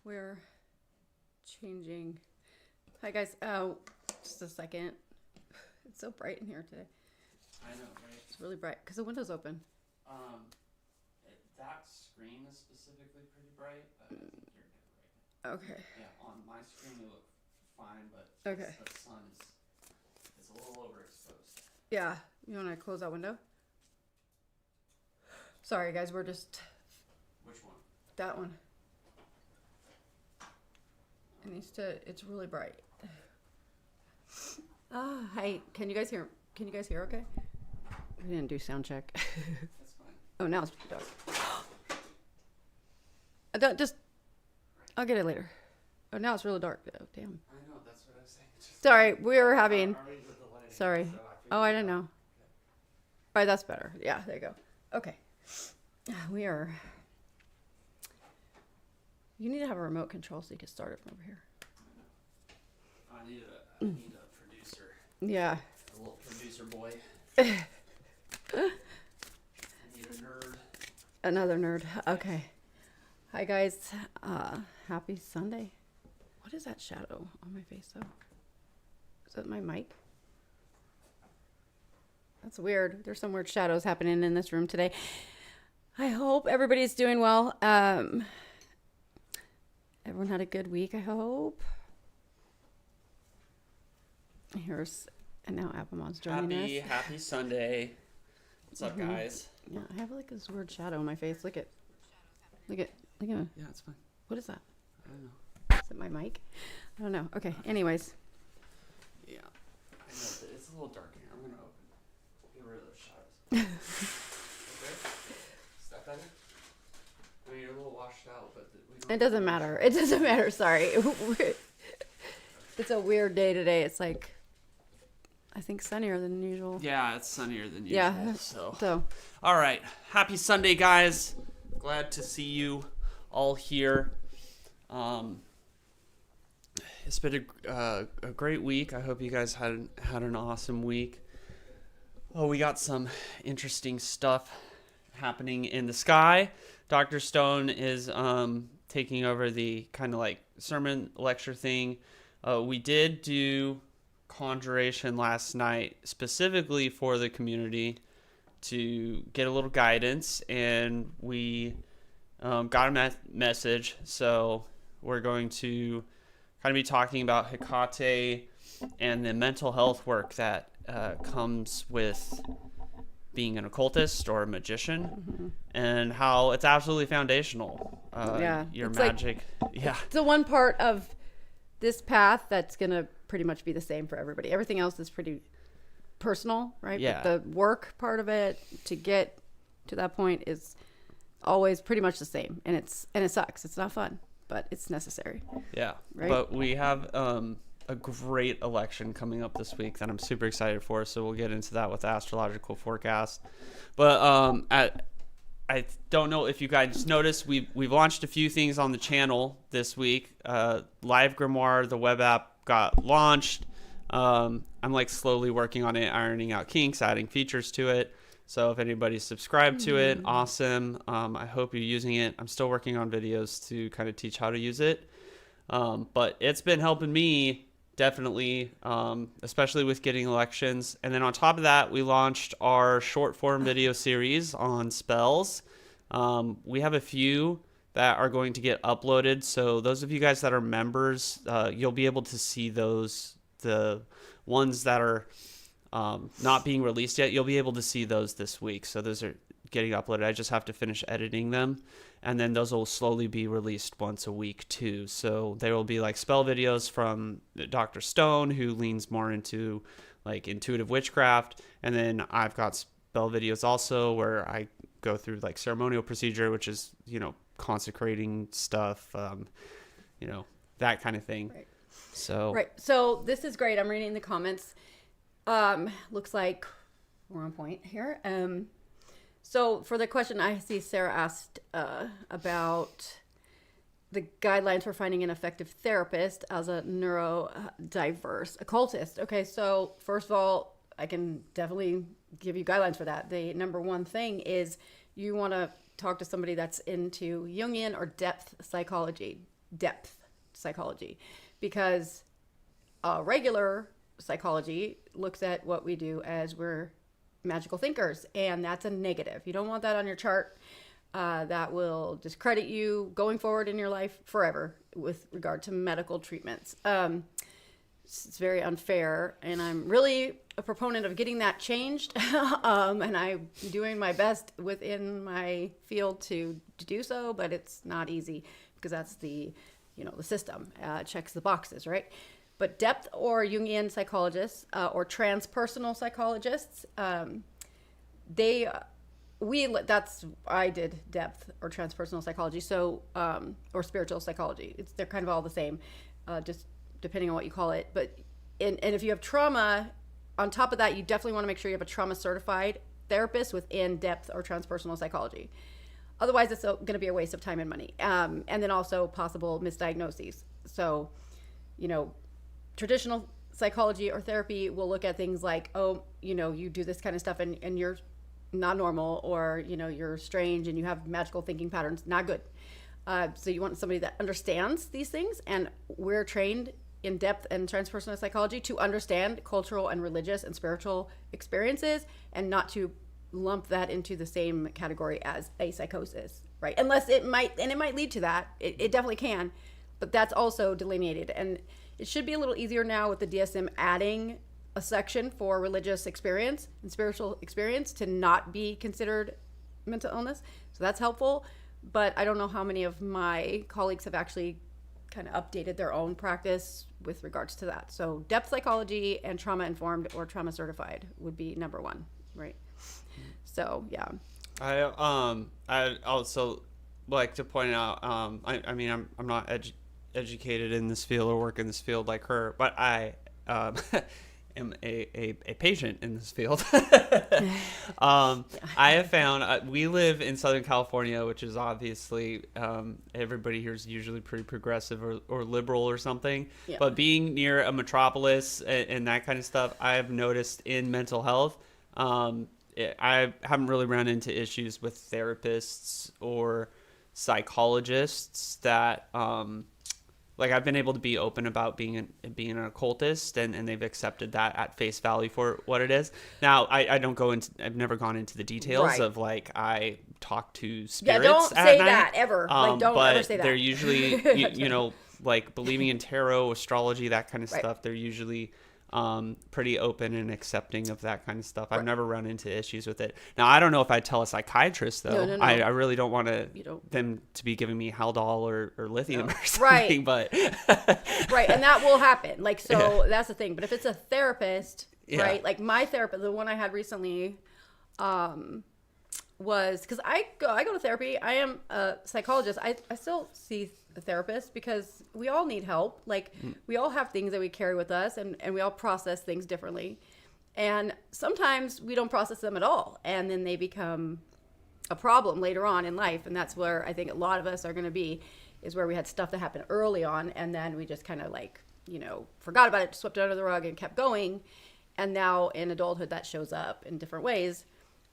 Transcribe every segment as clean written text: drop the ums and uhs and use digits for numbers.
We're changing. Hi guys. Just a second. It's so bright in here today. I know, right? It's really bright because the window's open. That screen is specifically pretty bright, but I think you're good right now. Okay. Yeah, on my screen you look fine, but Okay. the sun is a little overexposed. Yeah. You want to close that window? Sorry guys, we're just. Which one? That one. It needs to. It's really bright. Hi. Can you guys hear? Can you guys hear? Okay. We didn't do sound check. That's fine. Oh, now it's dark. I don't just. I'll get it later. Oh, now it's really dark. Oh, damn. I know, that's what I was saying. Just Sorry, we were having. with the lighting, Sorry. so Oh, I didn't know. All right, that's better. Yeah, there you go. Okay. We are. You need to have a remote control so you can start it from over here. I need a producer. Yeah. A little producer boy. I need a nerd. Another nerd. Okay. Hi, guys. Happy Sunday. What is that shadow on my face, though? Is that my mic? That's weird. There's some weird shadows happening in this room today. I hope everybody's doing well. Everyone had a good week, I hope. And now Abammon's joining us. Happy Sunday. What's up, guys? Yeah, I have like this weird shadow on my face. Look at. Yeah, it's fine. What is that? I don't know. Is it my mic? I don't know. Okay. Anyways. Yeah. I know, it's a little dark in here. I'm going to get rid of those shadows. Okay? Is that better? I mean, you're a little washed out, but we don't... It doesn't matter. It doesn't matter. Sorry. It's a weird day today. It's like, I think sunnier than usual. Yeah, it's sunnier than usual. Yeah. So. All right. Happy Sunday, guys. Glad to see you all here. It's been a great week. I hope you guys had an awesome week. Oh, we got some interesting stuff happening in the sky. Dr. Stone is taking over the kind of like sermon lecture thing. We did do conjuration last night specifically for the community to get a little guidance, and we got a message. So we're going to kind of be talking about Hekate and the mental health work that comes with being an occultist or a magician, and how it's absolutely foundational. Your magic. It's the one part of this path that's going to pretty much be the same for everybody. Everything else is pretty personal, right? Yeah. But the work part of it to get to that point is always pretty much the same. And it sucks. It's not fun, but it's necessary. Yeah. Right? But we have a great election coming up this week that I'm super excited for. So we'll get into that with the astrological forecast. But I don't know if you guys noticed, we've launched a few things on the channel this week. Live Grimoire, the web app, got launched. I'm like slowly working on it, ironing out kinks, adding features to it. So if anybody's subscribed to it, awesome. I hope you're using it. I'm still working on videos to kind of teach how to use it. But it's been helping me definitely, especially with getting elections. And then on top of that, we launched our short form video series on spells. We have a few that are going to get uploaded. So those of you guys that are members, you'll be able to see those. The ones that are not being released yet, you'll be able to see those this week. So those are getting uploaded. I just have to finish editing them, and then those will slowly be released once a week too. So there will be like spell videos from Dr. Stone, who leans more into like intuitive witchcraft, and then I've got spell videos also where I go through like ceremonial procedure, which is, consecrating stuff, that kind of thing. Right. So this is great. I'm reading the comments. Looks like we're on point here. So for the question, I see Sarah asked about the guidelines for finding an effective therapist as a neurodiverse occultist. Okay, so first of all, I can definitely give you guidelines for that. The number one thing is you want to talk to somebody that's into Jungian or depth psychology. depth psychology, because regular psychology looks at what we do as we're magical thinkers, and that's a negative. You don't want that on your chart. That will discredit you going forward in your life forever with regard to medical treatments. It's very unfair, and I'm really a proponent of getting that changed. And I'm doing my best within my field to do so, but it's not easy because that's the system checks the boxes, right? But depth or Jungian psychologists or transpersonal psychologists, I did depth or transpersonal psychology, so or spiritual psychology. They're kind of all the same, just depending on what you call it. But and if you have trauma, on top of that, you definitely want to make sure you have a trauma certified therapist within depth or transpersonal psychology. Otherwise, it's going to be a waste of time and money, and then also possible misdiagnoses. So, traditional psychology or therapy will look at things like, you do this kind of stuff and you're not normal, or, you're strange and you have magical thinking patterns. Not good. So you want somebody that understands these things, and we're trained in depth and transpersonal psychology to understand cultural and religious and spiritual experiences, and not to lump that into the same category as a psychosis, right? Unless it might lead to that. It definitely can, but that's also delineated. And it should be a little easier now with the DSM adding a section for religious experience and spiritual experience to not be considered mental illness. So that's helpful. But I don't know how many of my colleagues have actually kind of updated their own practice with regards to that. So depth psychology and trauma informed or trauma certified would be number one, right? So yeah. I also like to point out, I mean, I'm not educated in this field or work in this field like her, but I am a patient in this field. I have found we live in Southern California, which is obviously everybody here is usually pretty progressive or liberal or something. Yeah. But being near a metropolis and that kind of stuff, I've noticed in mental health, I haven't really run into issues with therapists or psychologists that like I've been able to be open about being an occultist, and they've accepted that at face value for what it is. Now, I've never gone into the details of like I talk to spirits. Yeah, don't at say night. That ever. Like, don't ever say that. They're usually, like believing in tarot, astrology, that kind of stuff. They're usually pretty open and accepting of that kind of stuff. I've never run into issues with it. Now, I don't know if I'd tell a psychiatrist though. No. I really don't want them to be giving me Haldol or lithium or something. But right, and that will happen. Like, so that's the thing. But if it's a therapist, right? Like my therapist, the one I had recently, was because I go to therapy. I am a psychologist. I still see a therapist because we all need help. Like we all have things that we carry with us, and we all process things differently. And sometimes we don't process them at all, and then they become a problem later on in life. And that's where I think a lot of us are going to be, is where we had stuff that happened early on, and then we just kind of like, forgot about it, swept it under the rug and kept going. And now in adulthood that shows up in different ways.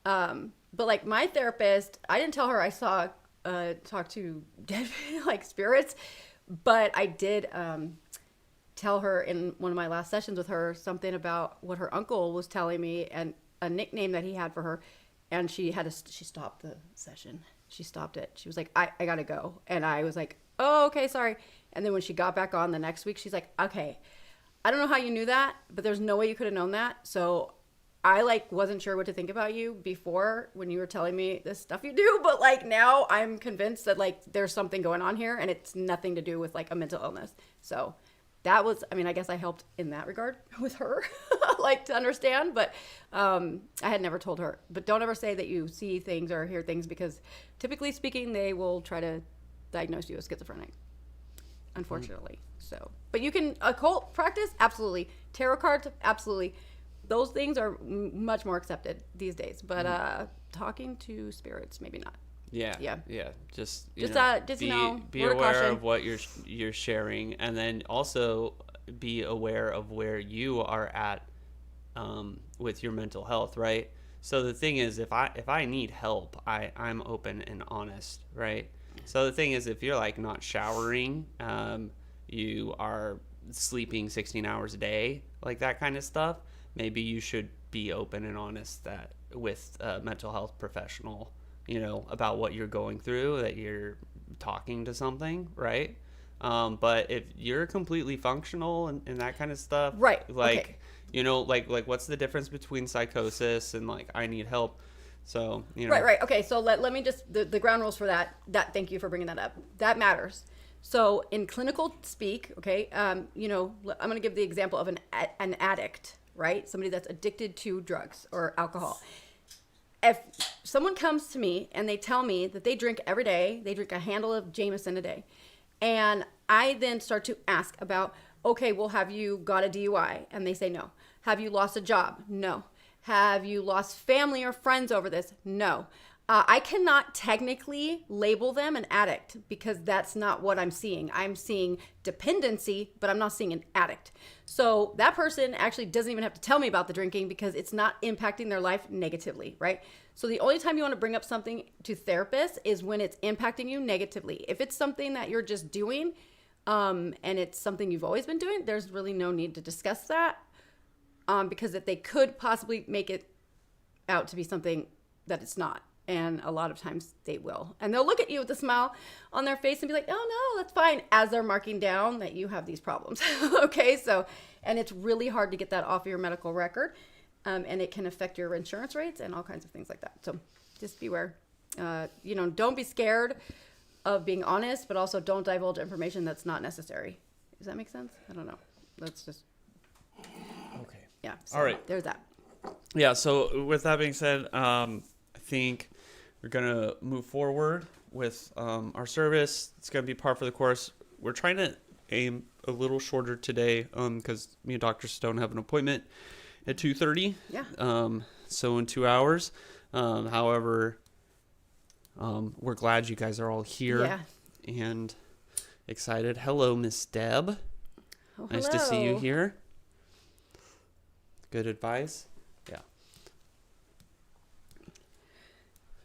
But like my therapist, I didn't tell her I saw talk to dead like spirits, but I did tell her in one of my last sessions with her something about what her uncle was telling me and a nickname that he had for her, and she stopped the session. She stopped it. She was like, I gotta go. And I was like, oh, okay, sorry. And then when she got back on the next week, she's like, okay, I don't know how you knew that, but there's no way you could have known that. So I like wasn't sure what to think about you before when you were telling me this stuff you do, but like now I'm convinced that like there's something going on here, and it's nothing to do with like a mental illness. So that was, I mean, I guess I helped in that regard with her, like to understand, but I had never told her. But don't ever say that you see things or hear things, because typically speaking, they will try to diagnose you as schizophrenic, unfortunately. So, but you can occult practice, absolutely. Tarot cards, absolutely. Those things are much more accepted these days, but talking to spirits, maybe not. Yeah. Just be aware caution of what you're sharing, and then also be aware of where you are at with your mental health, right? So the thing is, if I need help, I'm open and honest, right? So the thing is, if you're like not showering, you are sleeping 16 hours a day, like that kind of stuff, maybe you should be open and honest that with a mental health professional, about what you're going through, that you're talking to something, right? But if you're completely functional and that kind of stuff, Right. like, Okay. like what's the difference between psychosis and like I need help? So, Right. Okay. So let me just the ground rules for that. Thank you for bringing that up. That matters. So in clinical speak, okay, I'm going to give the example of an addict, right? Somebody that's addicted to drugs or alcohol. If someone comes to me and they tell me that they drink every day, they drink a handle of Jameson a day, and I then start to ask about, okay, well, have you got a DUI? And they say no. Have you lost a job? No. Have you lost family or friends over this? No. I cannot technically label them an addict because that's not what I'm seeing. I'm seeing dependency, but I'm not seeing an addict. So that person actually doesn't even have to tell me about the drinking because it's not impacting their life negatively, right? So the only time you want to bring up something to therapists is when it's impacting you negatively. If it's something that you're just doing, and it's something you've always been doing, there's really no need to discuss that, because if they could possibly make it out to be something that it's not. And a lot of times they will. And they'll look at you with a smile on their face and be like, oh, no, that's fine, as they're marking down that you have these problems. Okay, so, and it's really hard to get that off of your medical record. And it can affect your insurance rates and all kinds of things like that. So just beware. Don't be scared of being honest, but also don't divulge information that's not necessary. Does that make sense? I don't know. Let's just. Okay. Yeah. So All right. There's that. Yeah. So with that being said, I think we're going to move forward with our service. It's going to be par for the course. We're trying to aim a little shorter today because me and Dr. Stone have an appointment at 2:30. Yeah. So in 2 hours. However, we're glad you guys are all here and excited. Hello, Miss Deb. Oh, nice to see you here. Good advice. Yeah.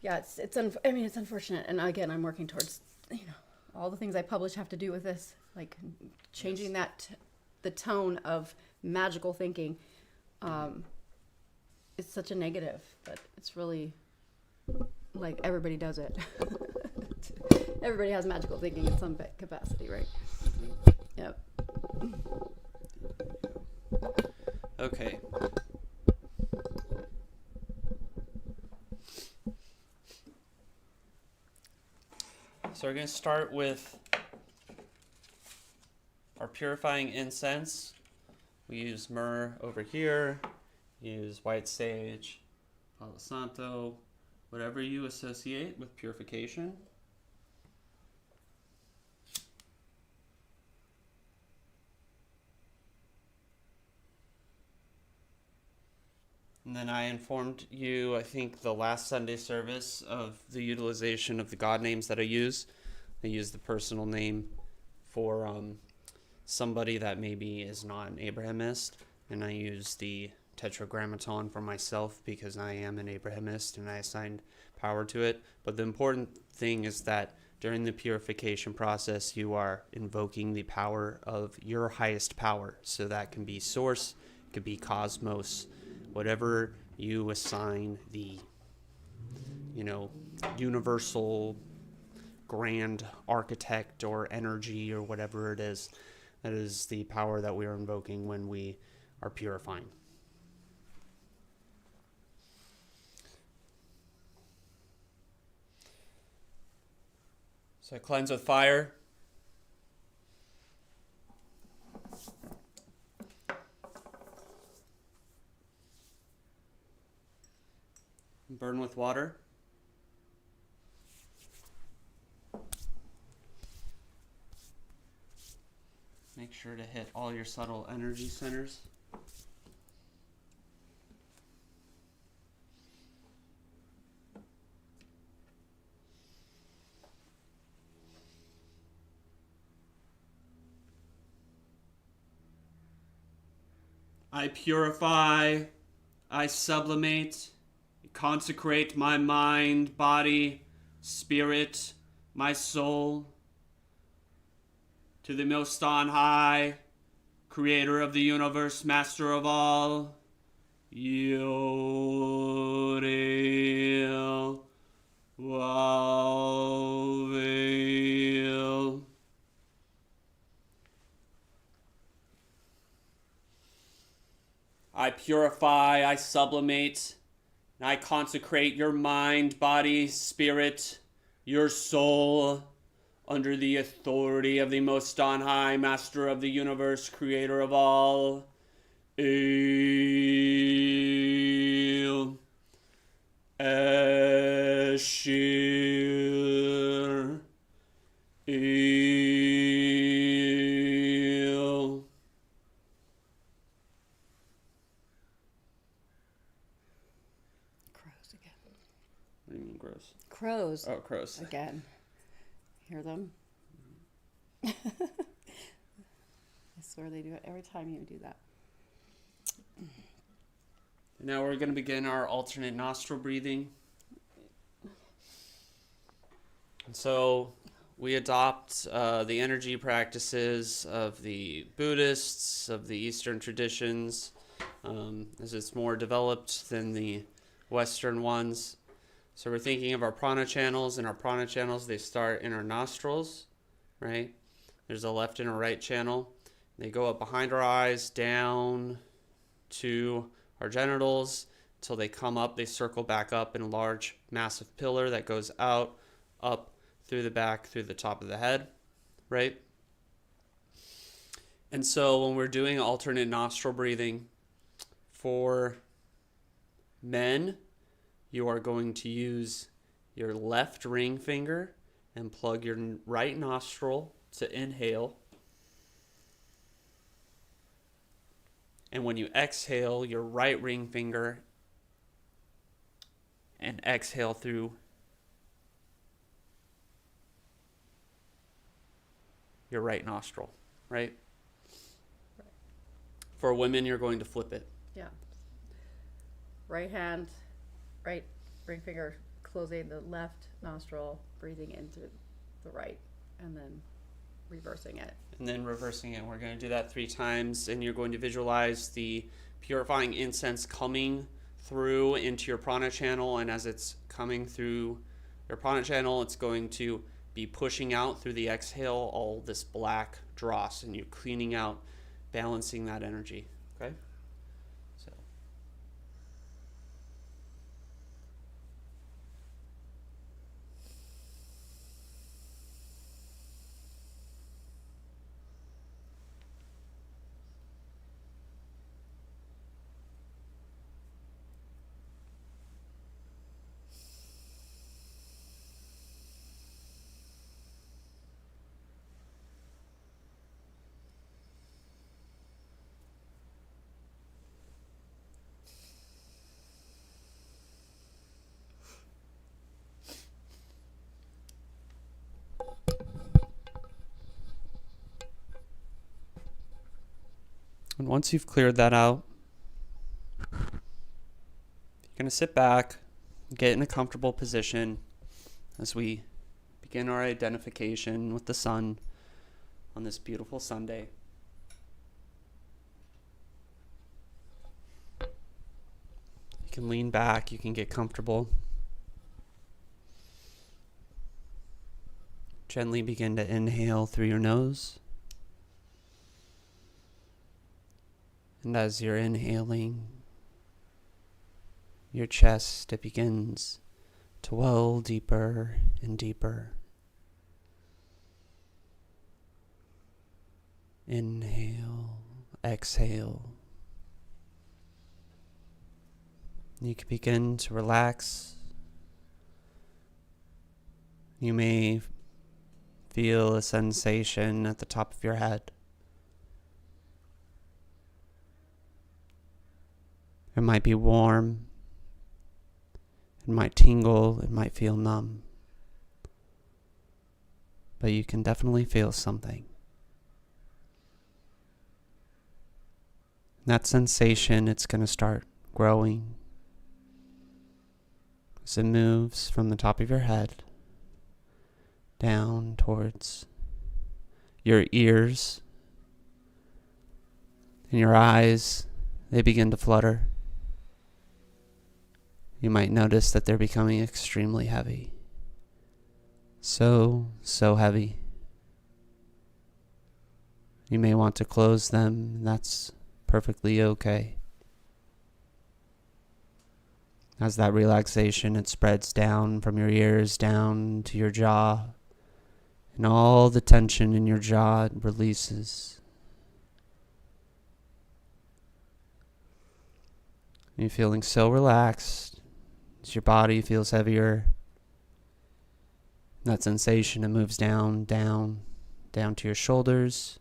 Yeah, it's unfortunate, and again, I'm working towards all the things I publish have to do with this, like changing the tone of magical thinking. It's such a negative, but it's really like everybody does it. Everybody has magical thinking in some capacity, right? Yep. Okay. So we're going to start with our purifying incense. We use myrrh over here, use white sage, Palo Santo, whatever you associate with purification. And then I informed you, I think, the last Sunday service of the utilization of the God names that I use. I use the personal name for somebody that maybe is not an Abrahamist, and I use the Tetragrammaton for myself because I am an Abrahamist and I assigned power to it. But the important thing is that during the purification process, you are invoking the power of your highest power. So that can be source, it could be cosmos, whatever you assign the, universal grand architect or energy or whatever it is. That is the power that we are invoking when we are purifying. So cleanse with fire. Burn with water. Make sure to hit all your subtle energy centers. I purify, I sublimate, consecrate my mind, body, spirit, my soul, to the most on high, creator of the universe, master of all. Yodel Wavil. I purify, I sublimate, and I consecrate your mind, body, spirit, your soul, under the authority of the Most On High, Master of the Universe, Creator of all. El Eshir El. Crows again. What do you mean gross? Crows. Oh, crows. Again. Hear them? I swear they do it every time you do that. Now we're going to begin our alternate nostril breathing. And so we adopt the energy practices of the Buddhists, of the Eastern traditions, as it's more developed than the Western ones. So we're thinking of our prana channels, and our prana channels, they start in our nostrils, right? There's a left and a right channel. They go up behind our eyes, down to our genitals, until they come up, they circle back up in a large, massive pillar that goes out, up, through the back, through the top of the head, right? And so when we're doing alternate nostril breathing, for men, you are going to use your left ring finger and plug your right nostril to inhale. And when you exhale, your right ring finger and exhale through your right nostril, right? For women, you're going to flip it. Yeah. Right hand, right ring finger closing the left nostril, breathing into the right, and then reversing it. And then reversing it. We're going to do that 3 times, and you're going to visualize the purifying incense coming through into your prana channel, and as it's coming through your prana channel, it's going to be pushing out through the exhale all this black dross, and you're cleaning out, balancing that energy. Okay? So. And once you've cleared that out, you're going to sit back, get in a comfortable position as we begin our identification with the sun on this beautiful Sunday. You can lean back, you can get comfortable. Gently begin to inhale through your nose. And as you're inhaling, your chest, it begins to well deeper and deeper. Inhale, exhale. You can begin to relax. You may feel a sensation at the top of your head. It might be warm. It might tingle. It might feel numb. But you can definitely feel something. That sensation, it's going to start growing as it moves from the top of your head down towards your ears and your eyes. They begin to flutter. You might notice that they're becoming extremely heavy. So heavy. You may want to close them, and that's perfectly okay. As that relaxation, it spreads down from your ears down to your jaw, and all the tension in your jaw releases. You're feeling so relaxed as your body feels heavier. That sensation, it moves down to your shoulders,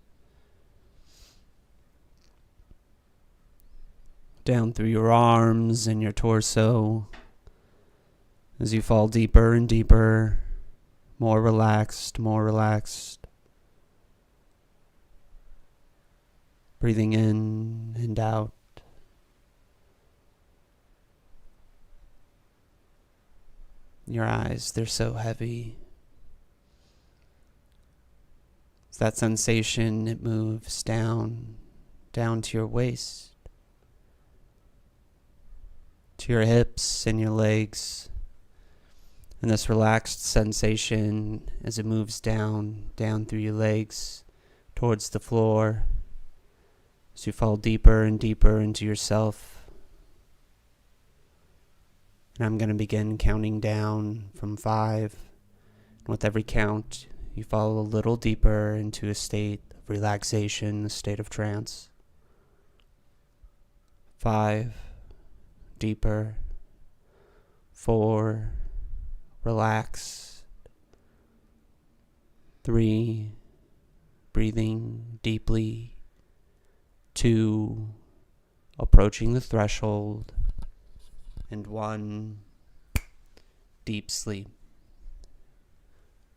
down through your arms and your torso, as you fall deeper and deeper, more relaxed, breathing in and out. Your eyes, they're so heavy. It's that sensation, it moves down to your waist, to your hips and your legs. And this relaxed sensation as it moves down through your legs towards the floor, as you fall deeper and deeper into yourself. And I'm going to begin counting down from 5. And with every count, you fall a little deeper into a state of relaxation, a state of trance. 5, deeper. 4, relax. 3, breathing deeply. 2, approaching the threshold. And 1, deep sleep.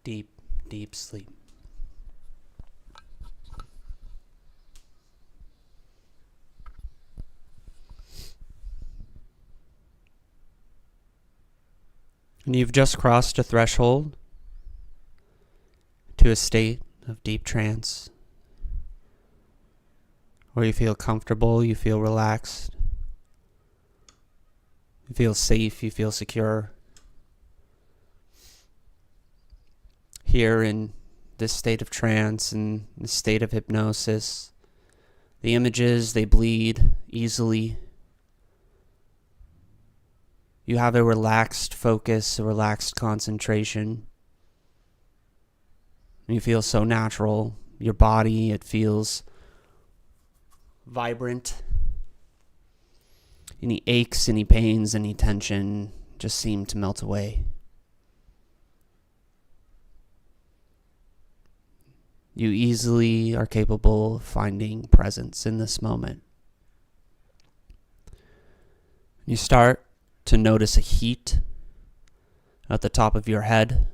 Deep sleep. And you've just crossed a threshold to a state of deep trance, where you feel comfortable, you feel relaxed. You feel safe, you feel secure. Here in this state of trance and this state of hypnosis, the images, they bleed easily. You have a relaxed focus, a relaxed concentration. You feel so natural. Your body, it feels vibrant. Any aches, any pains, any tension just seem to melt away. You easily are capable of finding presence in this moment. You start to notice a heat at the top of your head.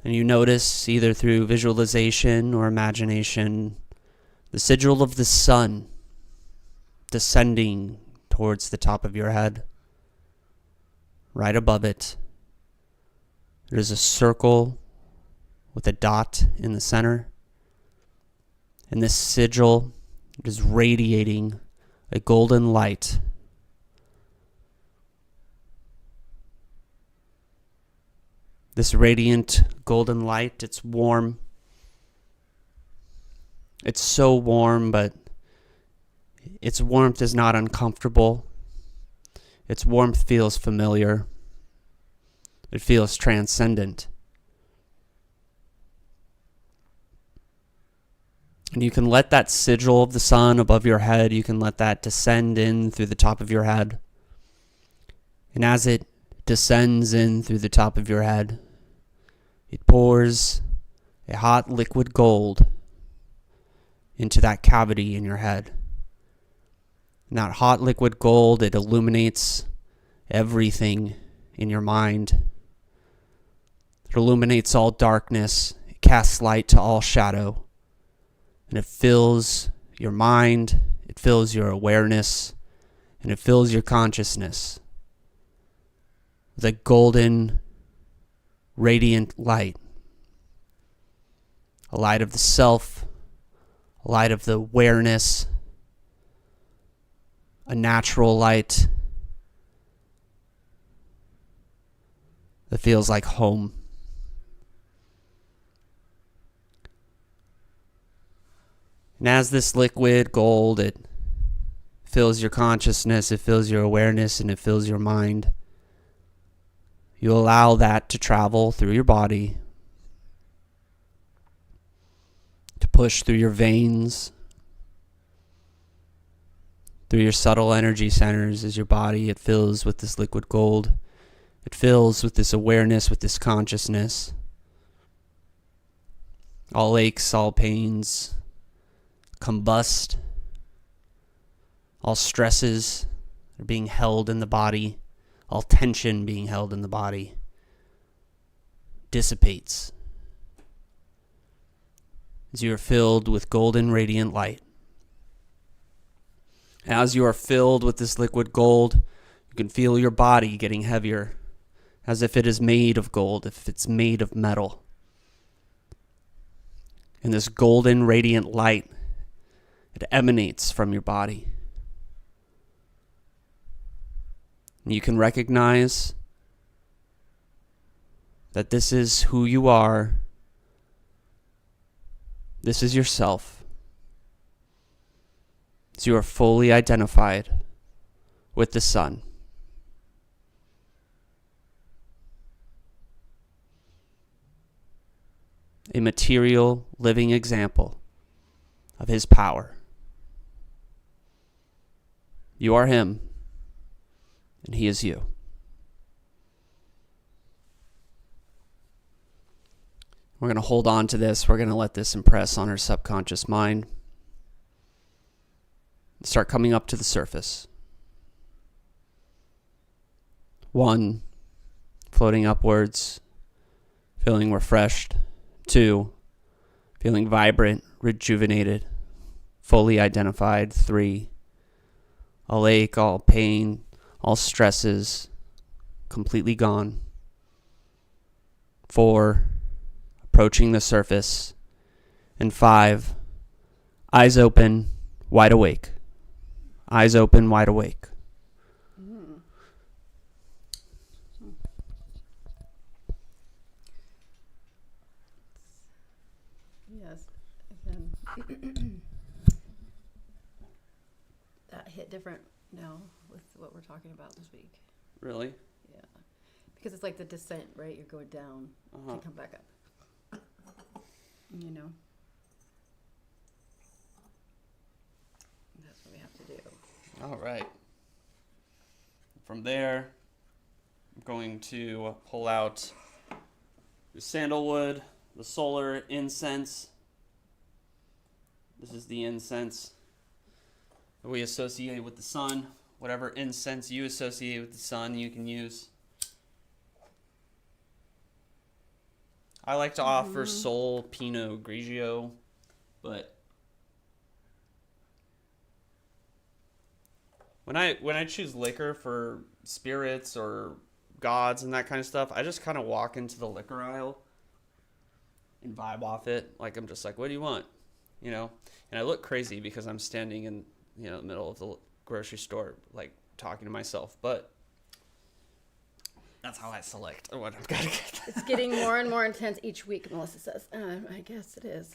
And you notice, either through visualization or imagination, the sigil of the sun descending towards the top of your head. Right above it, there's a circle with a dot in the center. And this sigil is radiating a golden light. This radiant golden light, it's warm. It's so warm, but its warmth is not uncomfortable. Its warmth feels familiar. It feels transcendent. And you can let that sigil of the sun above your head, you can let that descend in through the top of your head. And as it descends in through the top of your head, it pours a hot liquid gold into that cavity in your head. And that hot liquid gold, it illuminates everything in your mind. It illuminates all darkness. It casts light to all shadow. And it fills your mind, it fills your awareness, and it fills your consciousness. with a golden, radiant light. A light of the self, a light of the awareness, a natural light that feels like home. And as this liquid gold, it fills your consciousness, it fills your awareness, and it fills your mind. You allow that to travel through your body, to push through your veins, through your subtle energy centers as your body, it fills with this liquid gold. It fills with this awareness, with this consciousness. All aches, all pains combust. All stresses are being held in the body. All tension being held in the body dissipates as you are filled with golden radiant light. As you are filled with this liquid gold, you can feel your body getting heavier, as if it is made of gold, if it's made of metal. And this golden radiant light, it emanates from your body. And you can recognize that this is who you are. This is yourself. So you are fully identified with the sun. A material, living example of his power. You are him, and he is you. We're going to hold on to this. We're going to let this impress on our subconscious mind. Start coming up to the surface. 1, floating upwards, feeling refreshed. 2, feeling vibrant, rejuvenated, fully identified. 3, all ache, all pain, all stresses, completely gone. 4, approaching the surface. And 5, eyes open, wide awake. Eyes open, wide awake. Yes, again, that hit different now with what we're talking about this week. Really? Yeah, because it's like the descent, right? You're going down to come back up. You know, that's what we have to do. All right. From there, I'm going to pull out the sandalwood, the solar incense. This is the incense that we associate with the sun. Whatever incense you associate with the sun, you can use. I like to offer Sol Pinot Grigio, but when I choose liquor for spirits or gods and that kind of stuff, I just kind of walk into the liquor aisle and vibe off it. Like, I'm just like, what do you want? You know? And I look crazy because I'm standing in, the middle of the grocery store, like, talking to myself. But that's how I select what I'm going to get. It's getting more and more intense each week, Melissa says. I guess it is.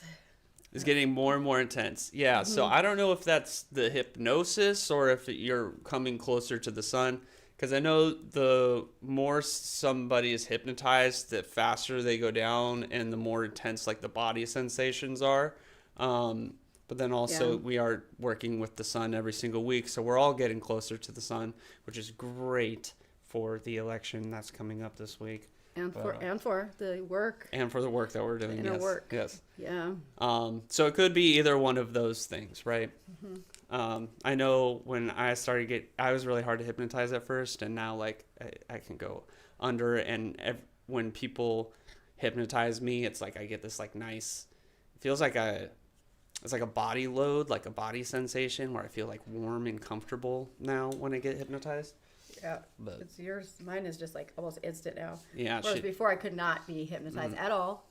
It's getting more and more intense. Yeah, so I don't know if that's the hypnosis or if you're coming closer to the sun. Because I know the more somebody is hypnotized, the faster they go down and the more intense, like, the body sensations are. But then also we are working with the sun every single week. So we're all getting closer to the sun, which is great for the election that's coming up this week. And for the work. And for the work that we're doing. Inner work. Yes. Yeah. So it could be either one of those things, right? I know when I I was really hard to hypnotize at first, and now, like, I can go under, and when people hypnotize me, it's like I get this, like, nice, it feels like it's like a body load, like a body sensation where I feel, like, warm and comfortable now when I get hypnotized. Yeah, But it's yours. Mine is just like almost instant now. yeah, Whereas before I could not be hypnotized at all.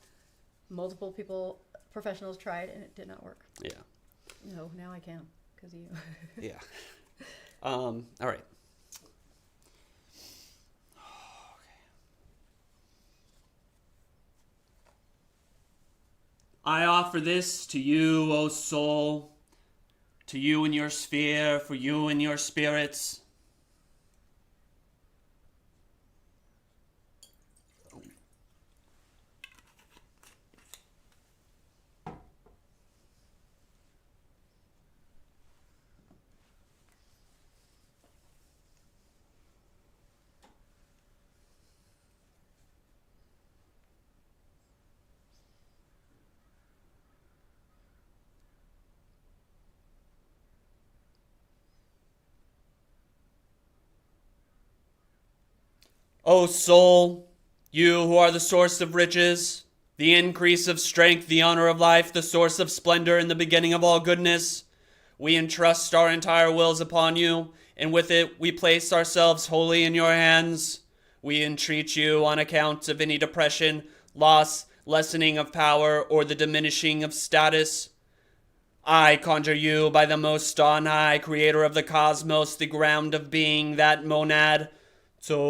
Multiple professionals tried, and it did not work. yeah, No, now I can because you. yeah. All right. I offer this to you, O soul, to you in your sphere, for you and your spirits. O soul, you who are the source of riches, the increase of strength, the honor of life, the source of splendor, and the beginning of all goodness, we entrust our entire wills upon you, and with it we place ourselves wholly in your hands. We entreat you on account of any depression, loss, lessening of power, or the diminishing of status. I conjure you by the most on high, creator of the cosmos, the ground of being, that monad, Tohen,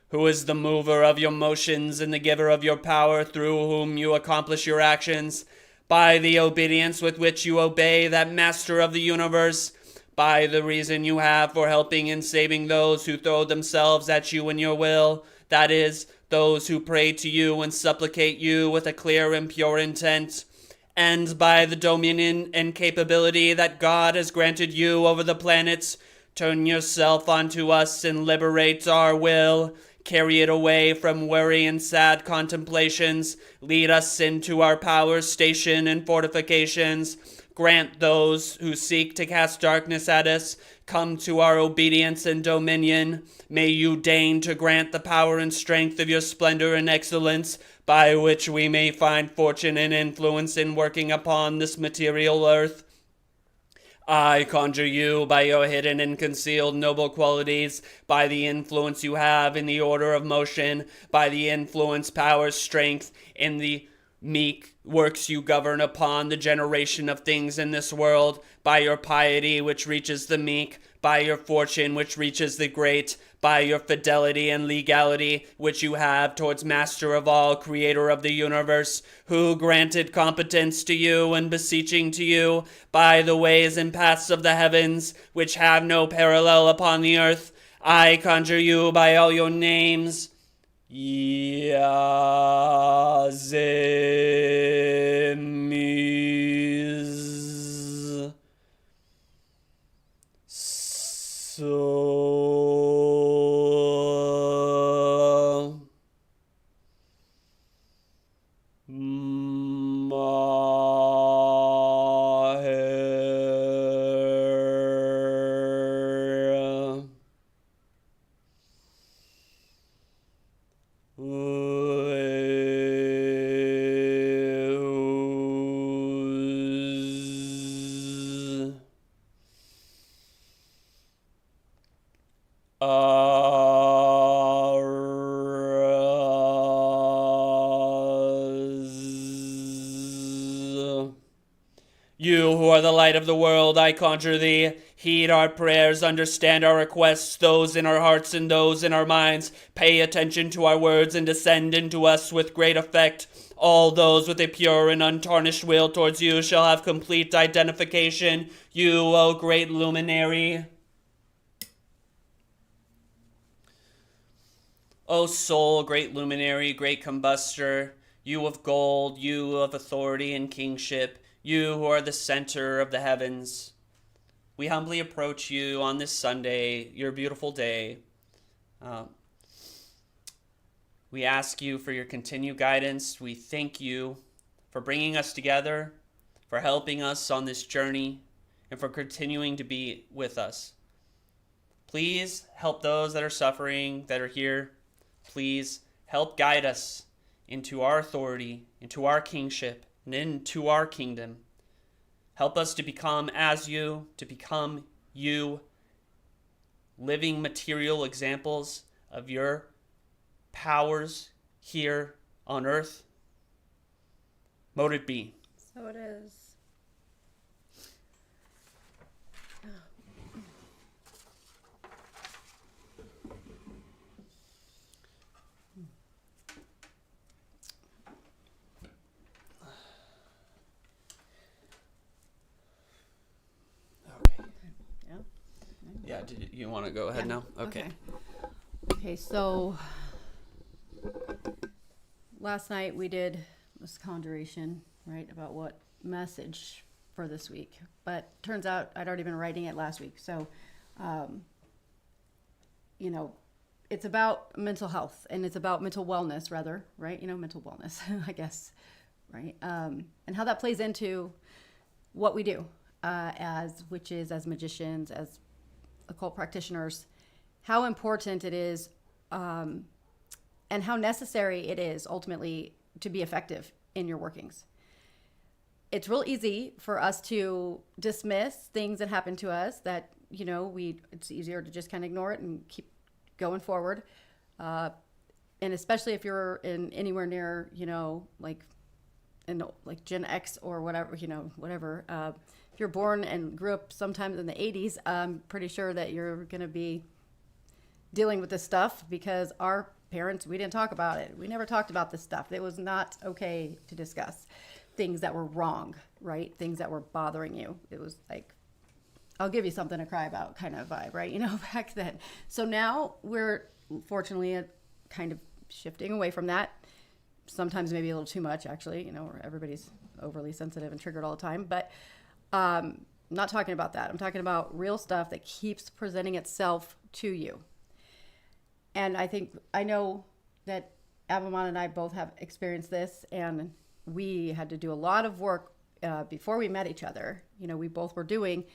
who is the mover of your motions and the giver of your power, through whom you accomplish your actions, by the obedience with which you obey that master of the universe, by the reason you have for helping and saving those who throw themselves at you in your will, that is, those who pray to you and supplicate you with a clear and pure intent, and by the dominion and capability that God has granted you over the planets, turn yourself onto us and liberate our will. Carry it away from worry and sad contemplations. Lead us into our power station and fortifications. Grant those who seek to cast darkness at us, come to our obedience and dominion. May you deign to grant the power and strength of your splendor and excellence, by which we may find fortune and influence in working upon this material earth. I conjure you by your hidden and concealed noble qualities, by the influence you have in the order of motion, by the influence, power, strength, in the meek works you govern upon the generation of things in this world, by your piety which reaches the meek, by your fortune which reaches the great, by your fidelity and legality which you have towards Master of all, Creator of the universe, who granted competence to you and beseeching to you, by the ways and paths of the heavens which have no parallel upon the earth, I conjure you by all your names, Yazemiz. So Maher You who are the light of the world, I conjure thee, heed our prayers, understand our requests, those in our hearts and those in our minds. Pay attention to our words and descend into us with great effect. All those with a pure and untarnished will towards you shall have complete identification. You, O great luminary. O soul, great luminary, great combustor, you of gold, you of authority and kingship, you who are the center of the heavens, we humbly approach you on this Sunday, your beautiful day. We ask you for your continued guidance. We thank you for bringing us together, for helping us on this journey, and for continuing to be with us. Please help those that are suffering, that are here. Please help guide us into our authority, into our kingship, and into our kingdom. Help us to become as you, to become you, living material examples of your powers here on earth? Mote it be. So it is. Okay. Yeah. Yeah, did you want to go ahead now? Okay. Okay, so last night we did this conjuration, right, about what message for this week. But turns out I'd already been writing it last week. So, it's about mental health, and it's about mental wellness, rather, right? Mental wellness, I guess, right? And how that plays into what we do as witches, as magicians, as occult practitioners, how important it is, and how necessary it is ultimately to be effective in your workings. It's real easy for us to dismiss things that happen to us that, it's easier to just kind of ignore it and keep going forward. And especially if you're in anywhere near, like Gen X or whatever, whatever. If you're born and grew up sometimes in the 80s, I'm pretty sure that you're going to be dealing with this stuff because our parents, we didn't talk about it. We never talked about this stuff. It was not okay to discuss things that were wrong, right? Things that were bothering you. It was like, I'll give you something to cry about kind of vibe, right? Back then. So now we're fortunately kind of shifting away from that. Sometimes maybe a little too much, actually, where everybody's overly sensitive and triggered all the time. But I'm not talking about that. I'm talking about real stuff that keeps presenting itself to you. And I know that Abammon and I both have experienced this, and we had to do a lot of work before we met each other. We both were doing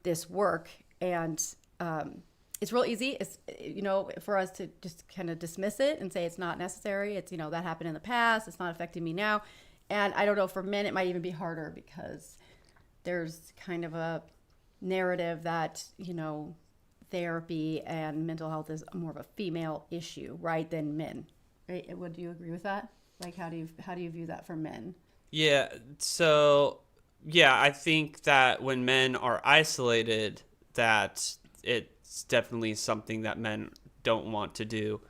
this work, and it's real easy, for us to just kind of dismiss it and say it's not necessary. It's, that happened in the past. It's not affecting me now. And I don't know, for men, it might even be harder because there's kind of a narrative that, therapy and mental health is more of a female issue, right, than men. Right? Would you agree with that? Like, how do you view that for men? Yeah. So, yeah, I think that when men are isolated, that it's definitely something that men don't want to do.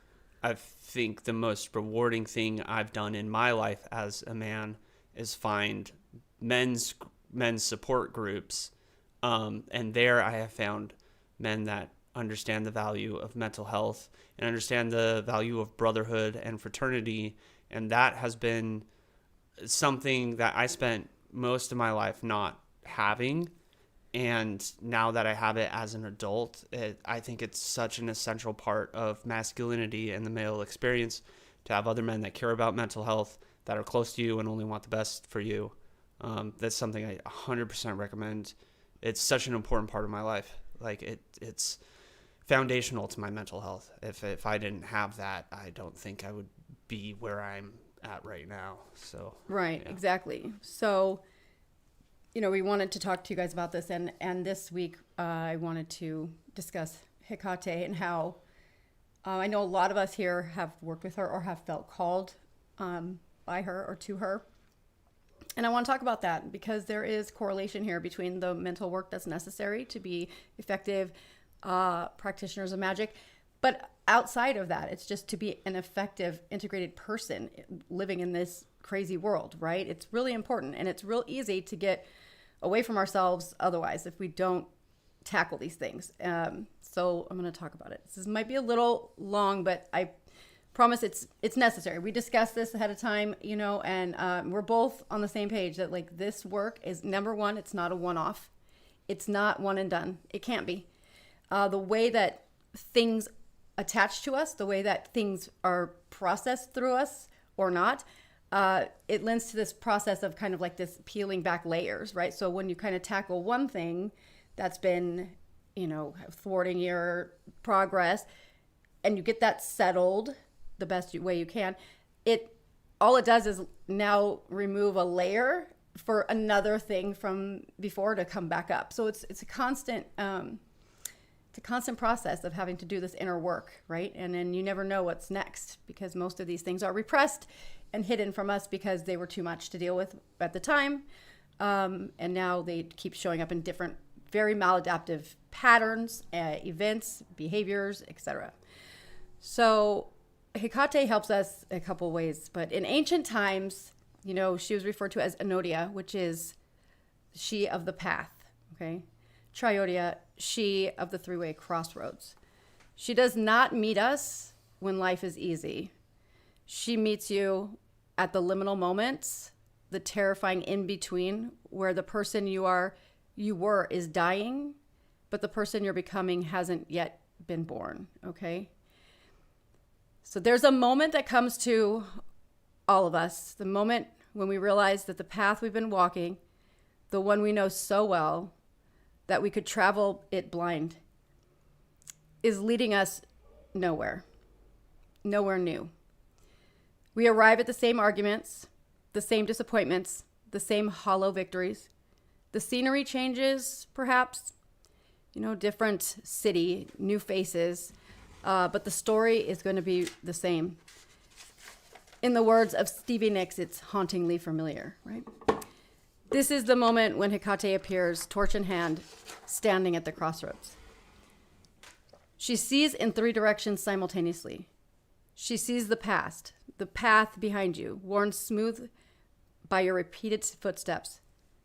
I think the most rewarding thing I've done in my life as a man is find men's support groups, and there I have found men that understand the value of mental health and understand the value of brotherhood and fraternity, and that has been something that I spent most of my life not having, and now that I have it as an adult, I think it's such an essential part of masculinity and the male experience to have other men that care about mental health, that are close to you and only want the best for you. That's something I 100% recommend. It's such an important part of my life. Like it's foundational to my mental health. If I didn't have that, I don't think I would be where I'm at right now. So right, yeah. Exactly. So, we wanted to talk to you guys about this, and this week I wanted to discuss Hekate and how I know a lot of us here have worked with her or have felt called by her or to her. And I want to talk about that because there is correlation here between the mental work that's necessary to be effective practitioners of magic. But outside of that, it's just to be an effective, integrated person living in this crazy world, right? It's really important, and it's real easy to get away from ourselves otherwise if we don't tackle these things. So I'm going to talk about it. This might be a little long, but I promise it's necessary. We discussed this ahead of time, and we're both on the same page that like this work is, number one, it's not a one-off. It's not one and done. It can't be. The way that things attach to us, the way that things are processed through us or not, it lends to this process of kind of like this peeling back layers, right? So when you kind of tackle one thing that's been, thwarting your progress, and you get that settled the best way you can, all it does is now remove a layer for another thing from before to come back up. So it's a constant It's a constant process of having to do this inner work, right? And then you never know what's next because most of these things are repressed and hidden from us because they were too much to deal with at the time. And now they keep showing up in different, very maladaptive patterns, events, behaviors, etc. So Hekate helps us a couple ways, but in ancient times, you know, she was referred to as Enodia, which is she of the path, okay? Triodia, she of the three-way crossroads. She does not meet us when life is easy. She meets you at the liminal moments, the terrifying in-between, where the person you were is dying, but the person you're becoming hasn't yet been born, okay? So there's a moment that comes to all of us, the moment when we realize that the path we've been walking, the one we know so well, that we could travel it blind, is leading us nowhere new. We arrive at the same arguments, the same disappointments, the same hollow victories. The scenery changes, perhaps, you know, different city, new faces, but the story is going to be the same. In the words of Stevie Nicks, it's hauntingly familiar, right? This is the moment when Hekate appears, torch in hand, standing at the crossroads. She sees in three directions simultaneously. She sees the past, the path behind you, worn smooth by your repeated footsteps.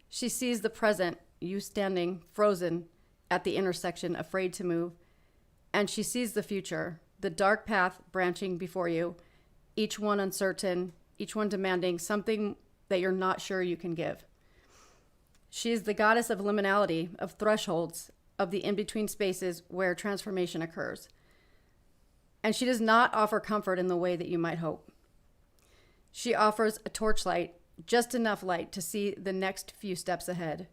She sees the present, you standing frozen at the intersection, afraid to move. And she sees the future, the dark path branching before you, each one uncertain, each one demanding something that you're not sure you can give. She is the goddess of liminality, of thresholds, of the in-between spaces where transformation occurs. And she does not offer comfort in the way that you might hope. She offers a torchlight, just enough light to see the next few steps ahead,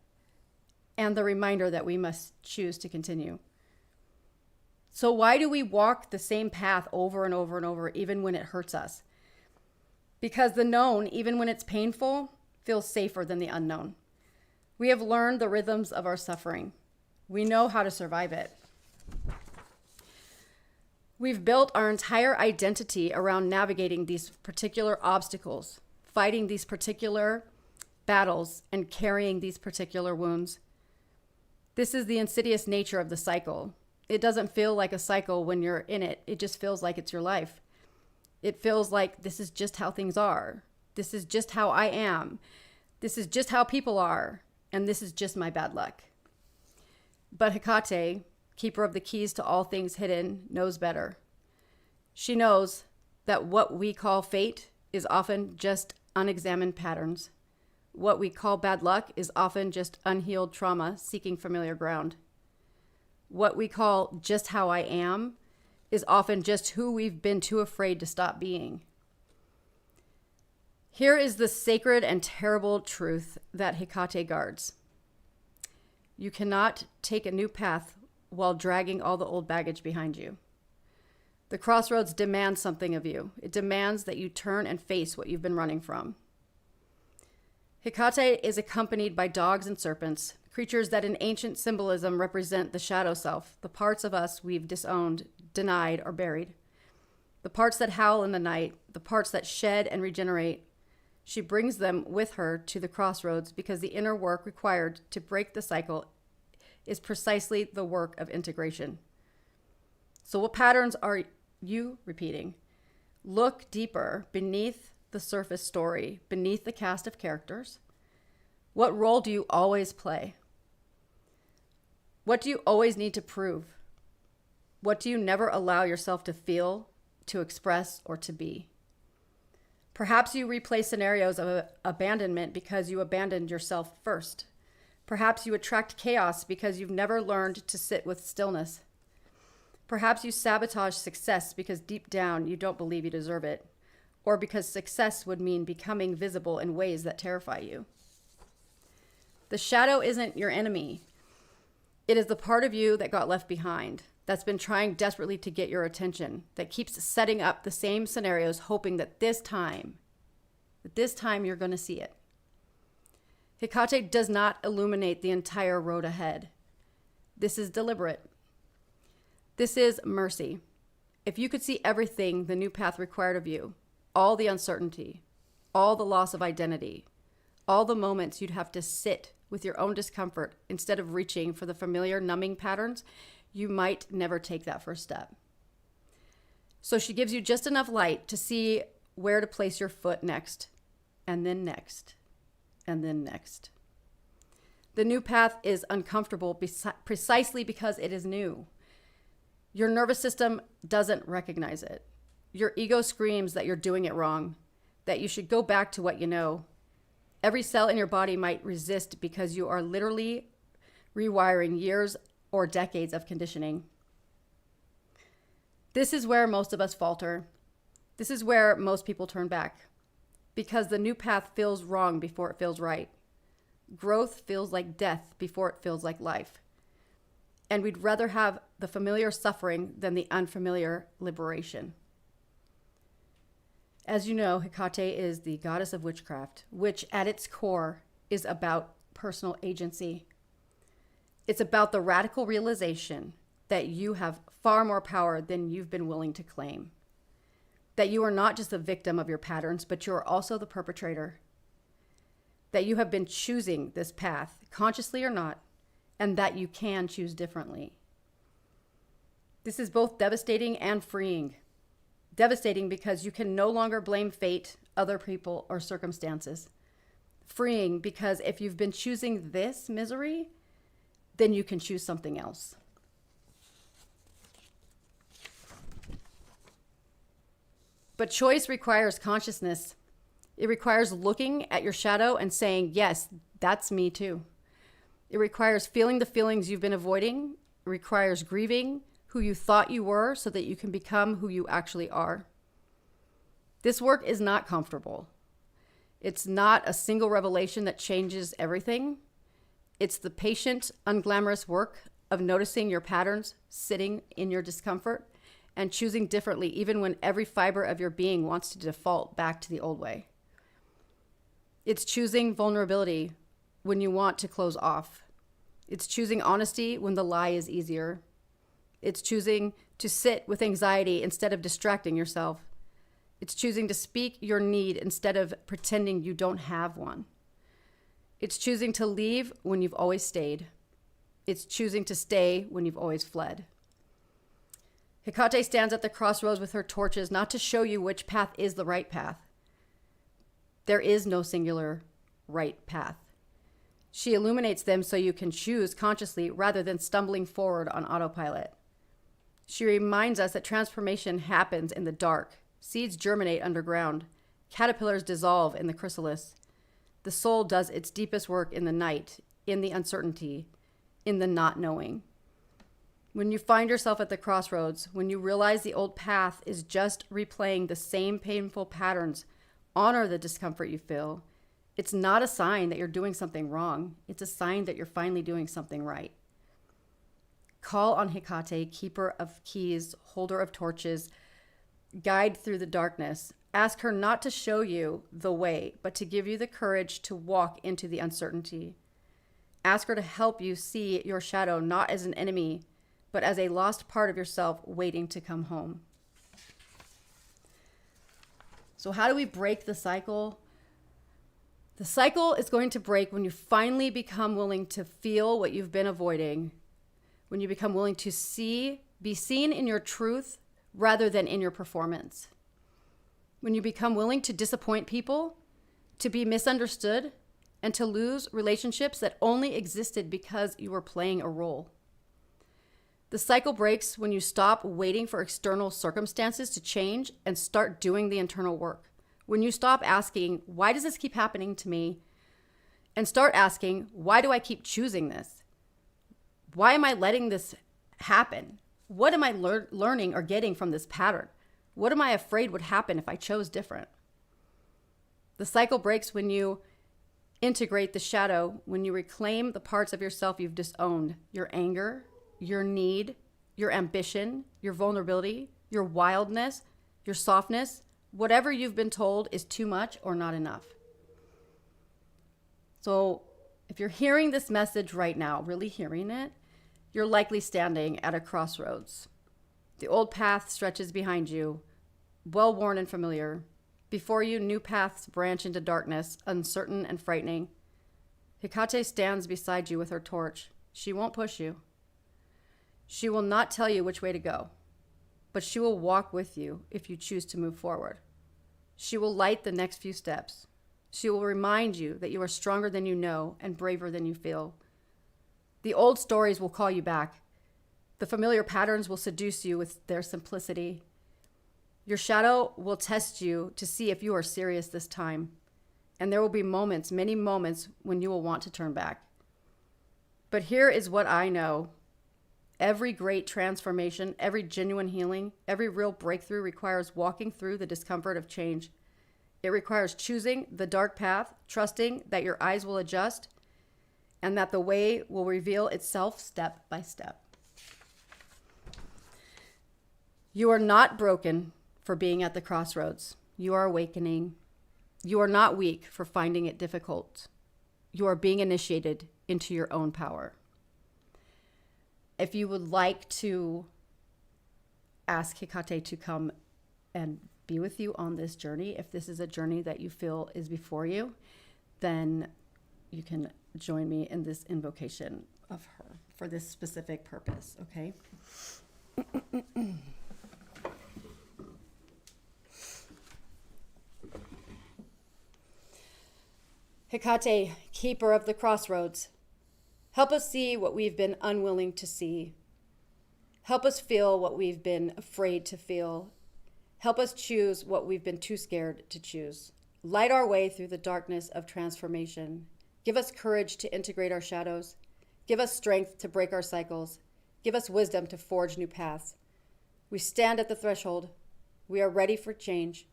and the reminder that we must choose to continue. So why do we walk the same path over and over and over, even when it hurts us? Because the known, even when it's painful, feels safer than the unknown. We have learned the rhythms of our suffering. We know how to survive it. We've built our entire identity around navigating these particular obstacles, fighting these particular battles, and carrying these particular wounds. This is the insidious nature of the cycle. It doesn't feel like a cycle when you're in it. It just feels like it's your life. It feels like this is just how things are. This is just how I am. This is just how people are. And this is just my bad luck. But Hekate, keeper of the keys to all things hidden, knows better. She knows that what we call fate is often just unexamined patterns. What we call bad luck is often just unhealed trauma seeking familiar ground. What we call just how I am is often just who we've been too afraid to stop being. Here is the sacred and terrible truth that Hekate guards. You cannot take a new path while dragging all the old baggage behind you. The crossroads demands something of you. It demands that you turn and face what you've been running from. Hekate is accompanied by dogs and serpents, creatures that in ancient symbolism represent the shadow self, the parts of us we've disowned, denied, or buried. The parts that howl in the night, the parts that shed and regenerate. She brings them with her to the crossroads because the inner work required to break the cycle is precisely the work of integration. So what patterns are you repeating? Look deeper beneath the surface story, beneath the cast of characters. What role do you always play? What do you always need to prove? What do you never allow yourself to feel, to express, or to be? Perhaps you replay scenarios of abandonment because you abandoned yourself first. Perhaps you attract chaos because you've never learned to sit with stillness. Perhaps you sabotage success because deep down you don't believe you deserve it, or because success would mean becoming visible in ways that terrify you. The shadow isn't your enemy. It is the part of you that got left behind, that's been trying desperately to get your attention, that keeps setting up the same scenarios, hoping that this time you're going to see it. Hekate does not illuminate the entire road ahead. This is deliberate. This is mercy. If you could see everything the new path required of you, all the uncertainty, all the loss of identity, all the moments you'd have to sit with your own discomfort instead of reaching for the familiar numbing patterns, you might never take that first step. So she gives you just enough light to see where to place your foot next, and then next, and then next. The new path is uncomfortable precisely because it is new. Your nervous system doesn't recognize it. Your ego screams that you're doing it wrong, that you should go back to what you know. Every cell in your body might resist because you are literally rewiring years or decades of conditioning. This is where most of us falter. This is where most people turn back, because the new path feels wrong before it feels right. Growth feels like death before it feels like life. And we'd rather have the familiar suffering than the unfamiliar liberation. As you know, Hekate is the goddess of witchcraft, which at its core is about personal agency. It's about the radical realization that you have far more power than you've been willing to claim. That you are not just a victim of your patterns, but you are also the perpetrator. That you have been choosing this path, consciously or not, and that you can choose differently. This is both devastating and freeing. Devastating because you can no longer blame fate, other people, or circumstances. Freeing because if you've been choosing this misery, then you can choose something else. But choice requires consciousness. It requires looking at your shadow and saying, yes, that's me too. It requires feeling the feelings you've been avoiding. It requires grieving who you thought you were so that you can become who you actually are. This work is not comfortable. It's not a single revelation that changes everything. It's the patient, unglamorous work of noticing your patterns, sitting in your discomfort, and choosing differently even when every fiber of your being wants to default back to the old way. It's choosing vulnerability when you want to close off. It's choosing honesty when the lie is easier. It's choosing to sit with anxiety instead of distracting yourself. It's choosing to speak your need instead of pretending you don't have one. It's choosing to leave when you've always stayed. It's choosing to stay when you've always fled. Hekate stands at the crossroads with her torches, not to show you which path is the right path. There is no singular right path. She illuminates them so you can choose consciously rather than stumbling forward on autopilot. She reminds us that transformation happens in the dark. Seeds germinate underground. Caterpillars dissolve in the chrysalis. The soul does its deepest work in the night, in the uncertainty, in the not knowing. When you find yourself at the crossroads, when you realize the old path is just replaying the same painful patterns, honor the discomfort you feel. It's not a sign that you're doing something wrong. It's a sign that you're finally doing something right. Call on Hekate, keeper of keys, holder of torches, guide through the darkness. Ask her not to show you the way, but to give you the courage to walk into the uncertainty. Ask her to help you see your shadow not as an enemy, but as a lost part of yourself waiting to come home. So how do we break the cycle? The cycle is going to break when you finally become willing to feel what you've been avoiding, when you become willing to be seen in your truth rather than in your performance. When you become willing to disappoint people, to be misunderstood, and to lose relationships that only existed because you were playing a role. The cycle breaks when you stop waiting for external circumstances to change and start doing the internal work. When you stop asking, why does this keep happening to me? And start asking, why do I keep choosing this? Why am I letting this happen? What am I learning or getting from this pattern? What am I afraid would happen if I chose different? The cycle breaks when you integrate the shadow, when you reclaim the parts of yourself you've disowned, your anger, your need, your ambition, your vulnerability, your wildness, your softness, whatever you've been told is too much or not enough. So if you're hearing this message right now, really hearing it, you're likely standing at a crossroads. The old path stretches behind you, well-worn and familiar. Before you, new paths branch into darkness, uncertain and frightening. Hekate stands beside you with her torch. She won't push you. She will not tell you which way to go, but she will walk with you if you choose to move forward. She will light the next few steps. She will remind you that you are stronger than you know and braver than you feel. The old stories will call you back. The familiar patterns will seduce you with their simplicity. Your shadow will test you to see if you are serious this time. And there will be moments, many moments, when you will want to turn back. But here is what I know. Every great transformation, every genuine healing, every real breakthrough requires walking through the discomfort of change. It requires choosing the dark path, trusting that your eyes will adjust, and that the way will reveal itself step by step. You are not broken for being at the crossroads. You are awakening. You are not weak for finding it difficult. You are being initiated into your own power. If you would like to ask Hekate to come and be with you on this journey, if this is a journey that you feel is before you, then you can join me in this invocation of her for this specific purpose, okay? Hekate, keeper of the crossroads, help us see what we've been unwilling to see. Help us feel what we've been afraid to feel. Help us choose what we've been too scared to choose. Light our way through the darkness of transformation. Give us courage to integrate our shadows. Give us strength to break our cycles. Give us wisdom to forge new paths. We stand at the threshold. We are ready for change.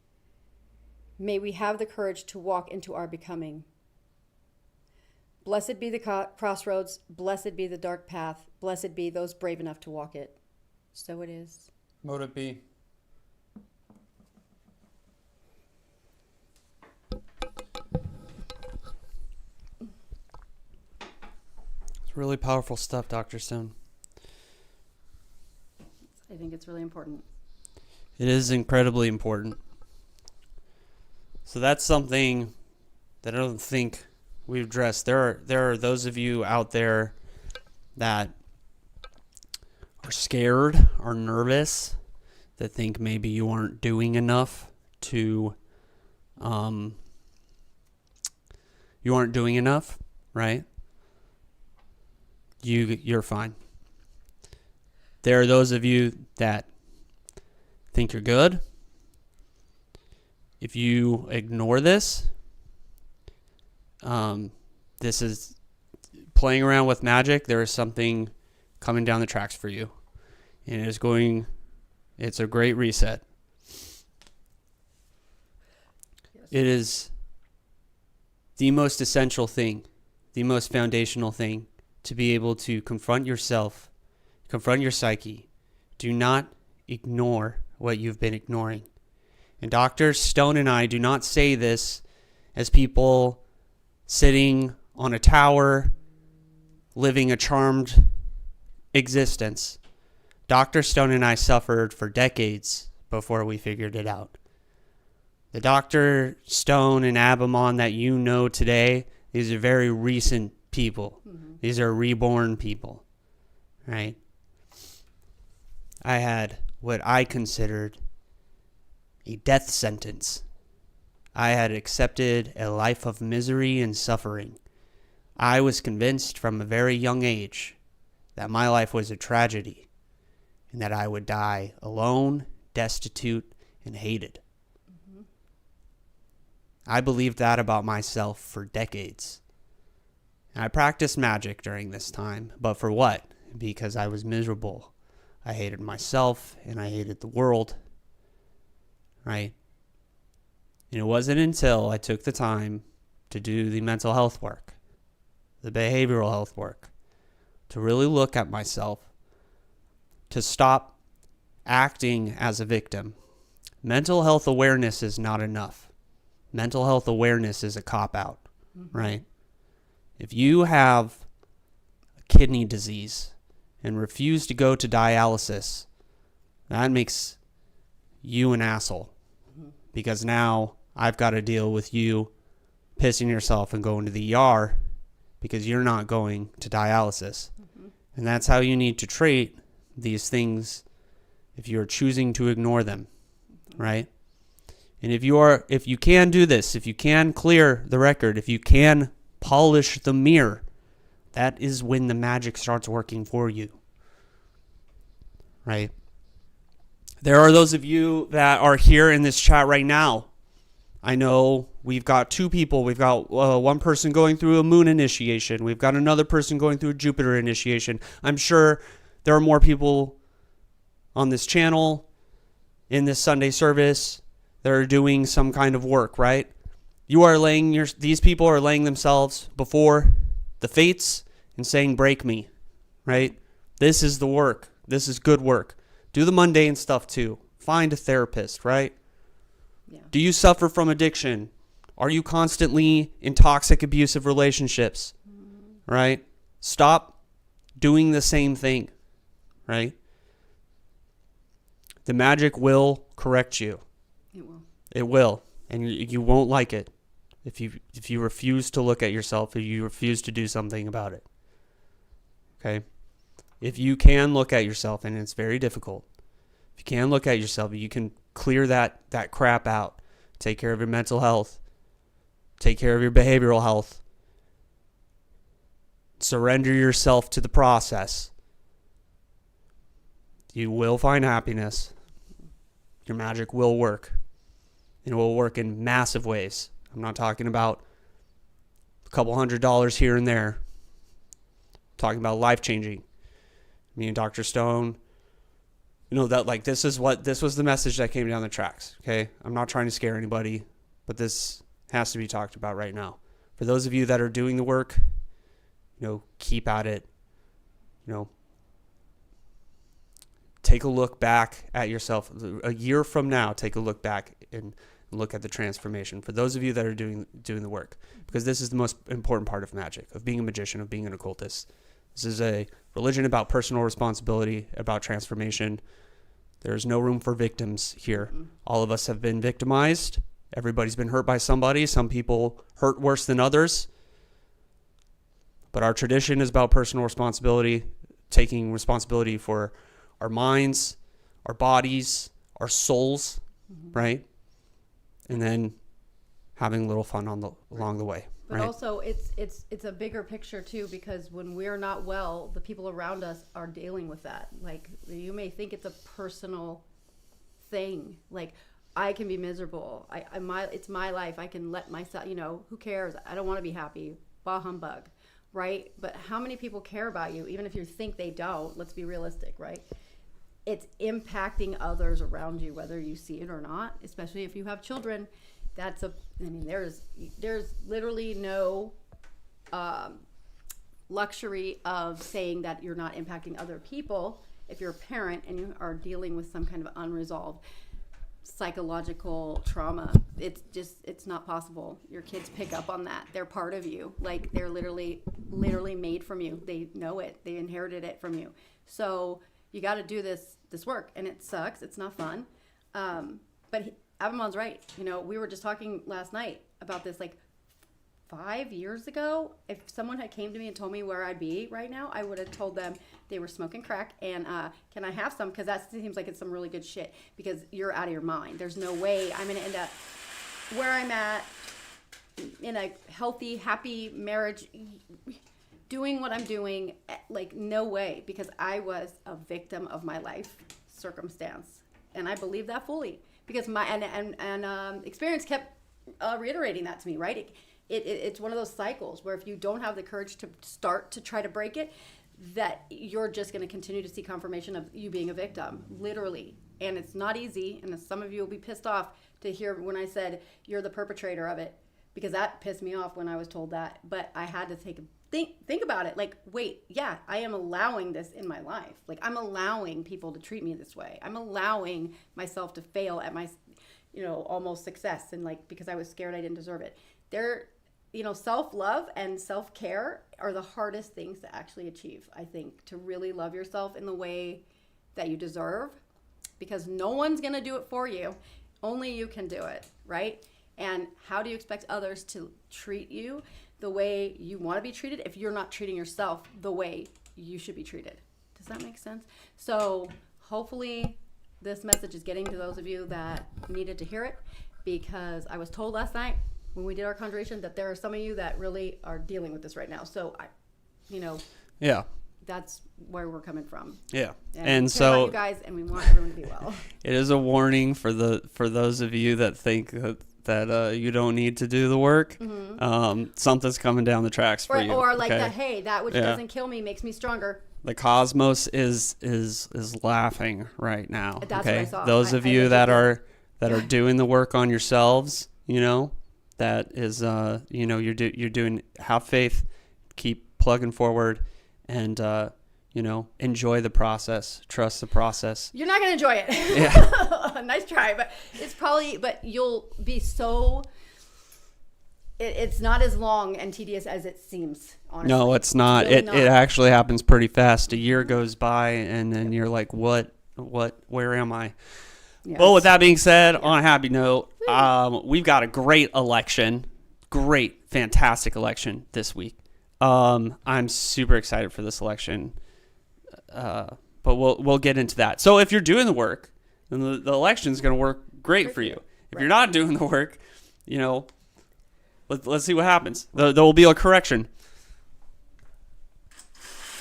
May we have the courage to walk into our becoming. Blessed be the crossroads. Blessed be the dark path. Blessed be those brave enough to walk it. So it is. Mote it be. It's really powerful stuff, Dr. Stone. I think it's really important. It is incredibly important. So that's something that I don't think we've addressed. There are those of you out there that are scared, are nervous, that think maybe you aren't doing enough to, you aren't doing enough, right? You're fine. There are those of you that think you're good. If you ignore this, this is playing around with magic. There is something coming down the tracks for you. And it's a great reset. Yes. It is the most essential thing, the most foundational thing to be able to confront yourself, confront your psyche. Do not ignore what you've been ignoring. And Dr. Stone and I do not say this as people sitting on a tower, living a charmed existence. Dr. Stone and I suffered for decades before we figured it out. The Dr. Stone and Abammon that you know today, these are very recent people. Mm-hmm. These are reborn people, right? I had what I considered a death sentence. I had accepted a life of misery and suffering. I was convinced from a very young age that my life was a tragedy and that I would die alone, destitute, and hated. Mm-hmm. I believed that about myself for decades. And I practiced magic during this time, but for what? Because I was miserable. I hated myself and I hated the world, right? And it wasn't until I took the time to do the mental health work, the behavioral health work, to really look at myself, to stop acting as a victim. Mental health awareness is not enough. Mental health awareness is a cop-out, mm-hmm. right? If you have a kidney disease and refuse to go to dialysis, that makes you an asshole. Because now I've got to deal with you pissing yourself and going to the ER because you're not going to dialysis. And that's how you need to treat these things if you're choosing to ignore them, right? And if you can do this, if you can clear the record, if you can polish the mirror, that is when the magic starts working for you, right? There are those of you that are here in this chat right now. I know we've got two people. We've got one person going through a moon initiation. We've got another person going through a Jupiter initiation. I'm sure there are more people on this channel in this Sunday service that are doing some kind of work, right? These people are laying themselves before the fates and saying, break me, right? This is the work. This is good work. Do the mundane stuff too. Find a therapist, right? Yeah. Do you suffer from addiction? Are you constantly in toxic, abusive relationships? Right? Stop doing the same thing, right? The magic will correct you. It will. It will. And you won't like it if you refuse to look at yourself, if you refuse to do something about it. Okay? If you can look at yourself, and it's very difficult, if you can look at yourself, you can clear that crap out. Take care of your mental health. Take care of your behavioral health. Surrender yourself to the process. You will find happiness. Your magic will work. And it will work in massive ways. I'm not talking about a couple $100 here and there. I'm talking about life-changing. Me and Dr. Stone, this was the message that came down the tracks, okay? I'm not trying to scare anybody, but this has to be talked about right now. For those of you that are doing the work, keep at it. Take a look back at yourself. A year from now, take a look back and look at the transformation. For those of you that are doing the work, because this is the most important part of magic, of being a magician, of being an occultist. This is a religion about personal responsibility, about transformation. There's no room for victims here. Mm-hmm. All of us have been victimized. Everybody's been hurt by somebody. Some people hurt worse than others. But our tradition is about personal responsibility, taking responsibility for our minds, our bodies, our souls, right? And then having a little fun along the way. But right? Also, it's a bigger picture too, because when we're not well, the people around us are dealing with that. Like, you may think it's a personal thing. Like, I can be miserable. It's my life. I can let myself. Who cares? I don't want to be happy. Bah humbug, right? But how many people care about you, even if you think they don't? Let's be realistic, right? It's impacting others around you, whether you see it or not. Especially if you have children. There's literally no luxury of saying that you're not impacting other people if you're a parent and you are dealing with some kind of unresolved psychological trauma. It's not possible. Your kids pick up on that. They're part of you. Like, they're literally made from you. They know it. They inherited it from you. So you got to do this work, and it sucks. It's not fun. But Abammon's right. We were just talking last night about this, like 5 years ago. If someone had came to me and told me where I'd be right now, I would have told them they were smoking crack and can I have some? Because that seems like it's some really good shit, because you're out of your mind. There's no way I'm going to end up where I'm at in a healthy, happy marriage, doing what I'm doing. Like, no way, because I was a victim of my life circumstance. And I believe that fully. Because my experience kept reiterating that to me, right? It's one of those cycles where if you don't have the courage to start to try to break it, that you're just going to continue to see confirmation of you being a victim, literally. And it's not easy, and some of you will be pissed off to hear when I said you're the perpetrator of it, because that pissed me off when I was told that. But I had to think about it. Like, wait, yeah, I am allowing this in my life. Like, I'm allowing people to treat me this way. I'm allowing myself to fail at my, almost success. And because I was scared I didn't deserve it. Self-love and self-care are the hardest things to actually achieve, I think, to really love yourself in the way that you deserve. because no one's going to do it for you. Only you can do it, right? And how do you expect others to treat you the way you want to be treated if you're not treating yourself the way you should be treated? Does that make sense? So hopefully this message is getting to those of you that needed to hear it, because I was told last night when we did our conjuration that there are some of you that really are dealing with this right now. So yeah, that's where we're coming from. Yeah. And we care about you guys, and we want everyone to be well. It is a warning for those of you that think that you don't need to do the work. Mm-hmm. Something's coming down the tracks for you. Or like that, hey, that which doesn't kill me makes me stronger. The cosmos is laughing right now. That's what I saw. Those of you that are doing the work on yourselves, that is you're doing, have faith, keep plugging forward, and enjoy the process, trust the process. You're not going to enjoy it. Yeah. Nice try, but you'll be so, it's not as long and tedious as it seems, honestly. No, it's not. It actually happens pretty fast. A year goes by and then you're like, where am I? Yes. Well, with that being said, on a happy note, we've got a great fantastic election this week. I'm super excited for this election, but we'll get into that. So if you're doing the work, then the election is going to work great for you. If you're not doing the work, let's see what happens. There will be a correction.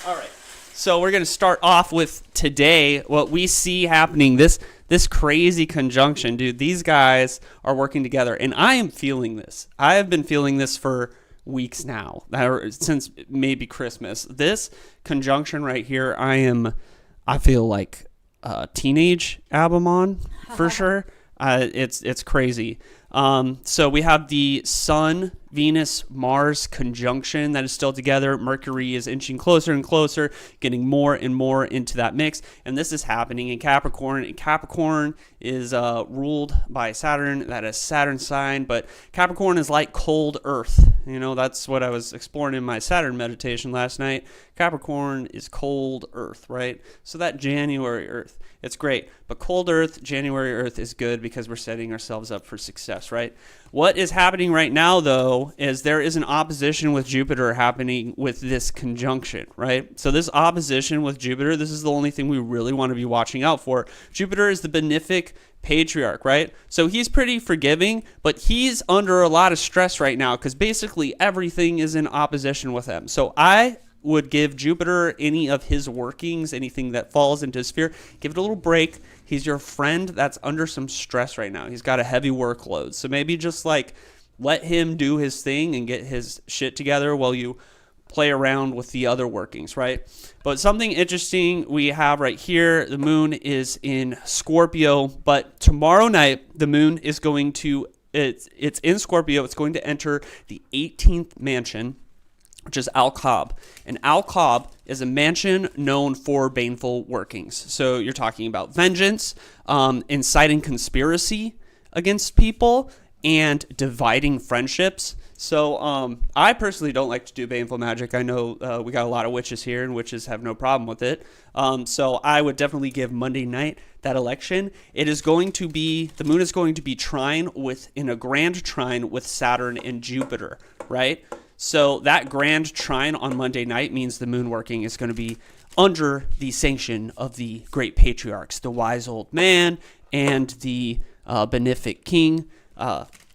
All right. So we're going to start off with today what we see happening. This crazy conjunction, dude. These guys are working together, and I am feeling this. I have been feeling this for weeks now, since maybe Christmas. This conjunction right here, I feel like teenage Abammon for sure. It's crazy. So we have the Sun, Venus, Mars conjunction that is still together. Mercury is inching closer and closer, getting more and more into that mix. And this is happening in Capricorn. And Capricorn is ruled by Saturn. That is Saturn sign. But Capricorn is like cold earth. That's what I was exploring in my Saturn meditation last night. Capricorn is cold earth, right? So that January earth, it's great. But cold earth, January earth is good because we're setting ourselves up for success, right? What is happening right now, though, is there is an opposition with Jupiter happening with this conjunction, right? So this opposition with Jupiter, this is the only thing we really want to be watching out for. Jupiter is the benefic patriarch, right? So he's pretty forgiving, but he's under a lot of stress right now because basically everything is in opposition with him. So I would give Jupiter any of his workings, anything that falls into his sphere, give it a little break. He's your friend that's under some stress right now. He's got a heavy workload. So maybe just let him do his thing and get his shit together while you play around with the other workings, right? But something interesting we have right here, the moon is in Scorpio, but tomorrow night the moon is going to, it's in Scorpio, it's going to enter the 18th mansion, which is Al-Qab. And Al-Qab is a mansion known for baneful workings. So you're talking about vengeance, inciting conspiracy against people, and dividing friendships. So I personally don't like to do baneful magic. I know we got a lot of witches here, and witches have no problem with it. So I would definitely give Monday night that election. It is going to be, the moon is going to be in a grand trine with Saturn and Jupiter, right? So that grand trine on Monday night means the moon working is going to be under the sanction of the great patriarchs, the wise old man and the benefic king.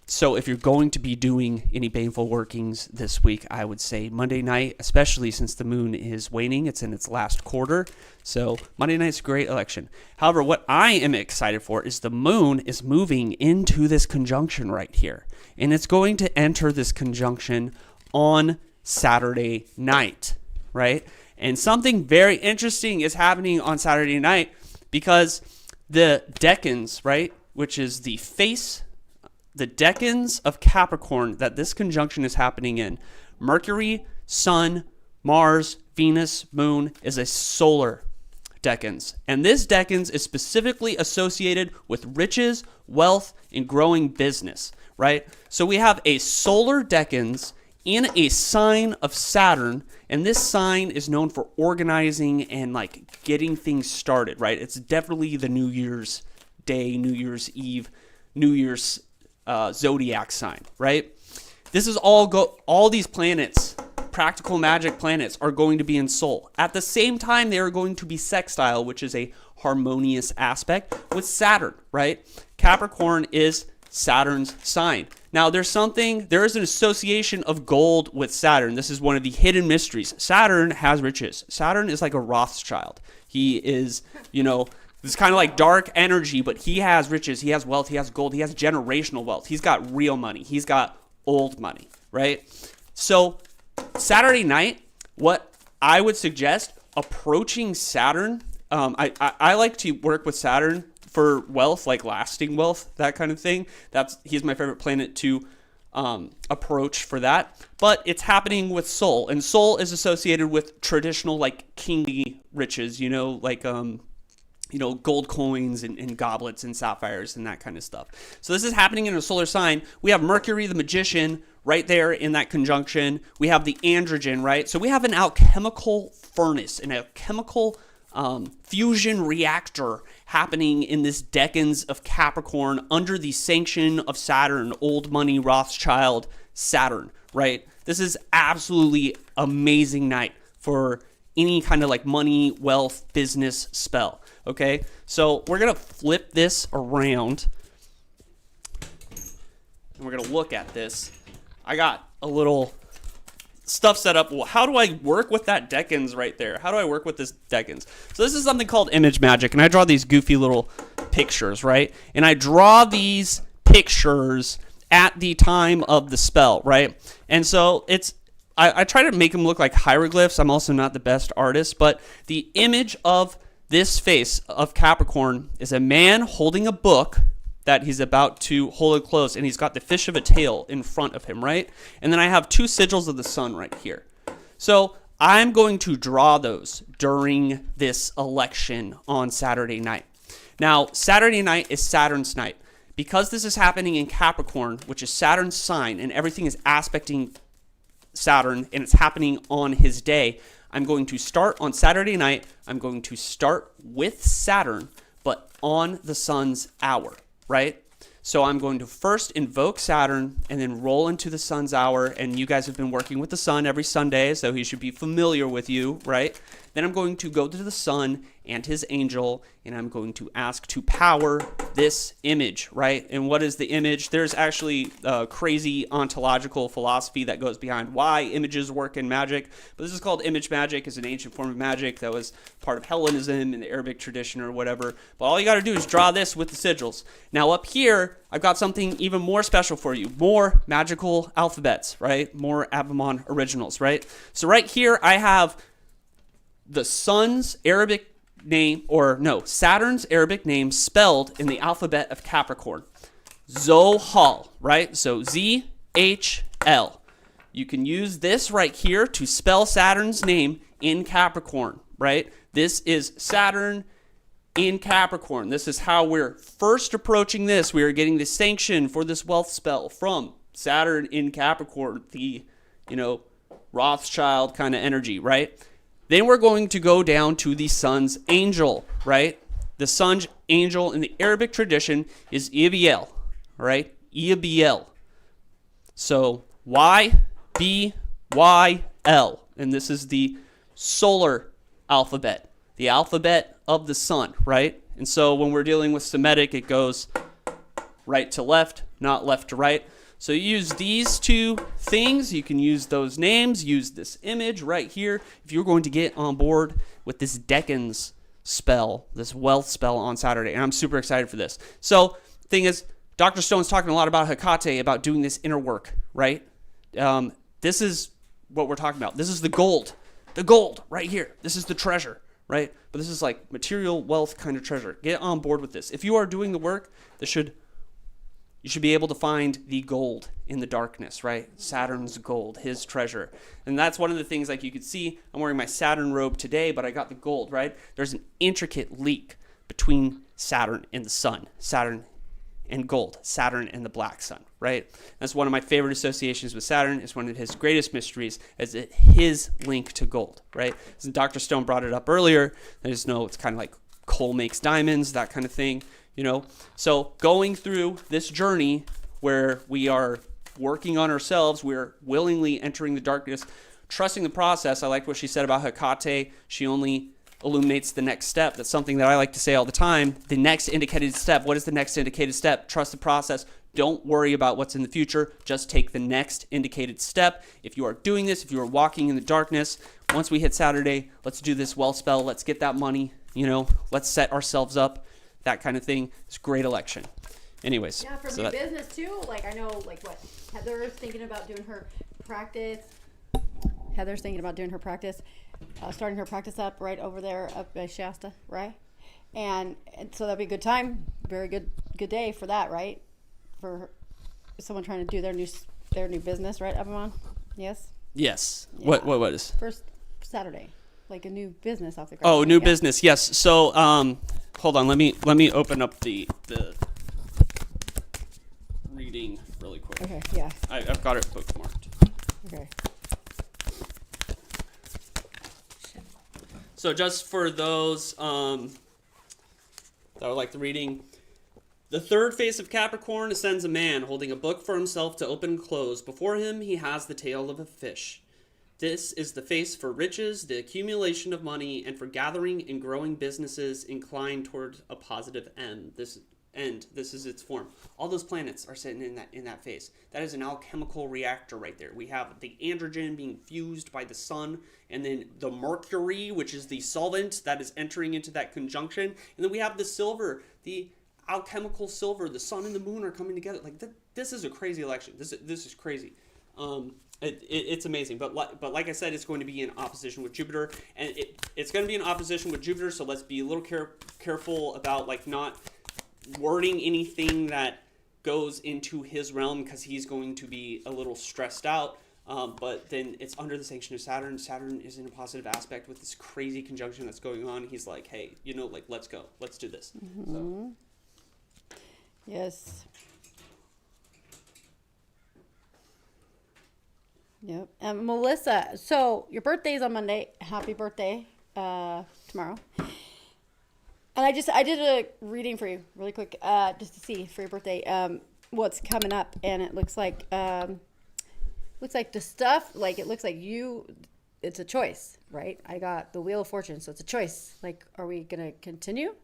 So if you're going to be doing any baneful workings this week, I would say Monday night, especially since the moon is waning. It's in its last quarter. So Monday night's a great election. However, what I am excited for is the moon is moving into this conjunction right here. And it's going to enter this conjunction on Saturday night, right? And something very interesting is happening on Saturday night because the decans, right, which is the decans of Capricorn that this conjunction is happening in, Mercury, Sun, Mars, Venus, Moon, is a solar decans. And this decans is specifically associated with riches, wealth, and growing business, right? So we have a solar decans in a sign of Saturn, and this sign is known for organizing and like getting things started, right? It's definitely the New Year's Day, New Year's Eve, New Year's zodiac sign, right? This is all these planets, practical magic planets, are going to be in Sol. At the same time, they are going to be sextile, which is a harmonious aspect with Saturn, right? Capricorn is Saturn's sign. Now, there is an association of gold with Saturn. This is one of the hidden mysteries. Saturn has riches. Saturn is like a Rothschild. He is, this kind of like dark energy, but he has riches. He has wealth. He has gold. He has generational wealth. He's got real money. He's got old money, right? So Saturday night, what I would suggest, approaching Saturn, I like to work with Saturn for wealth, like lasting wealth, that kind of thing. He's my favorite planet to approach for that. But it's happening with Sol, and Sol is associated with traditional like kingly riches, gold coins and goblets and sapphires and that kind of stuff. So this is happening in a solar sign. We have Mercury, the magician, right there in that conjunction. We have the androgen, right? So we have an alchemical furnace, an alchemical fusion reactor happening in this decans of Capricorn under the sanction of Saturn, old money, Rothschild, Saturn, right? This is absolutely amazing night for any kind of like money, wealth, business spell, okay? So we're going to flip this around and we're going to look at this. I got a little stuff set up. Well, how do I work with that decans right there? How do I work with this decans? So this is something called image magic, and I draw these goofy little pictures, right? And I draw these pictures at the time of the spell, right? And so I try to make them look like hieroglyphs. I'm also not the best artist, but the image of this face of Capricorn is a man holding a book that he's about to hold it close, and he's got the fish of a tail in front of him, right? And then I have two sigils of the sun right here. So I'm going to draw those during this election on Saturday night. Now, Saturday night is Saturn's night. Because this is happening in Capricorn, which is Saturn's sign, and everything is aspecting Saturn, and it's happening on his day, I'm going to start on Saturday night. I'm going to start with Saturn, but on the sun's hour, right? So I'm going to first invoke Saturn and then roll into the sun's hour. And you guys have been working with the sun every Sunday, so he should be familiar with you, right? Then I'm going to go to the sun and his angel, and I'm going to ask to power this image, right? And what is the image? There's actually a crazy ontological philosophy that goes behind why images work in magic. But this is called image magic. It's an ancient form of magic that was part of Hellenism in the Arabic tradition or whatever. But all you got to do is draw this with the sigils. Now up here, I've got something even more special for you. More magical alphabets, right? More Abammon originals, right? So right here, I have the sun's Arabic name, Saturn's Arabic name spelled in the alphabet of Capricorn. Zohal, right? So Z-H-L. You can use this right here to spell Saturn's name in Capricorn, right? This is Saturn in Capricorn. This is how we're first approaching this. We are getting the sanction for this wealth spell from Saturn in Capricorn, the, Rothschild kind of energy, right? Then we're going to go down to the sun's angel, right? The sun's angel in the Arabic tradition is Iabiel, right? Iabiel. So Y-B-Y-L. And this is the solar alphabet, the alphabet of the sun, right? And so when we're dealing with Semitic, it goes right to left, not left to right. So you use these two things. You can use those names, use this image right here. If you're going to get on board with this decans spell, this wealth spell on Saturday, and I'm super excited for this. So thing is, Dr. Stone's talking a lot about Hekate, about doing this inner work, right? This is what we're talking about. This is the gold right here. This is the treasure, right? But this is like material wealth kind of treasure. Get on board with this. If you are doing the work, you should be able to find the gold in the darkness, right? Saturn's gold, his treasure. And that's one of the things, like you could see, I'm wearing my Saturn robe today, but I got the gold, right? There's an intricate link between Saturn and the sun, Saturn and gold, Saturn and the black sun, right? That's one of my favorite associations with Saturn. It's one of his greatest mysteries, is his link to gold, right? As Dr. Stone brought it up earlier, I just know it's kind of like coal makes diamonds, that kind of thing, you know? So going through this journey where we are working on ourselves, we're willingly entering the darkness, trusting the process. I like what she said about Hekate. She only illuminates the next step. That's something that I like to say all the time. The next indicated step. What is the next indicated step? Trust the process. Don't worry about what's in the future. Just take the next indicated step. If you are doing this, if you are walking in the darkness, once we hit Saturday, let's do this well spell. Let's get that money, you know, let's set ourselves up, that kind of thing. It's a great election. Anyways. Yeah, for new business too. Like I know, like what Heather's thinking about doing her practice. Starting her practice up right over there up by Shasta, right? And so that'd be a good time. Very good day for that, right? For someone trying to do their new business, right, Abammon? Yes. Yes. Yeah. What is? First Saturday, like a new business off the ground. Oh, new business. Yes. So, hold on. Let me open up the reading really quick. Okay. Yeah. I've got it bookmarked. Okay. So just for those that would like the reading, the third face of Capricorn ascends a man holding a book for himself to open and close. Before him he has the tail of a fish. This is the face for riches, the accumulation of money, and for gathering and growing businesses inclined toward a positive end. This is its form. All those planets are sitting in that face. That is an alchemical reactor right there. We have the androgen being fused by the sun, and then the mercury, which is the solvent that is entering into that conjunction, and then we have the silver, the alchemical silver. The sun and the moon are coming together. Like this is a crazy election. This is crazy. It's amazing. But like I said, it's going to be in opposition with Jupiter, and it's going to be in opposition with Jupiter. So let's be a little careful about like not wording anything that goes into his realm, because he's going to be a little stressed out. But then it's under the sanction of Saturn. Saturn is in a positive aspect with this crazy conjunction that's going on. He's like, hey, you know, like, let's go. Let's do this. Mm-hmm. So. Yes. Yep. Melissa, so your birthday's on Monday. Happy birthday tomorrow. And I did a reading for you really quick, just to see for your birthday what's coming up, and it looks like the stuff, like it looks like it's a choice, right? I got the Wheel of Fortune, so it's a choice. Like, are we gonna continue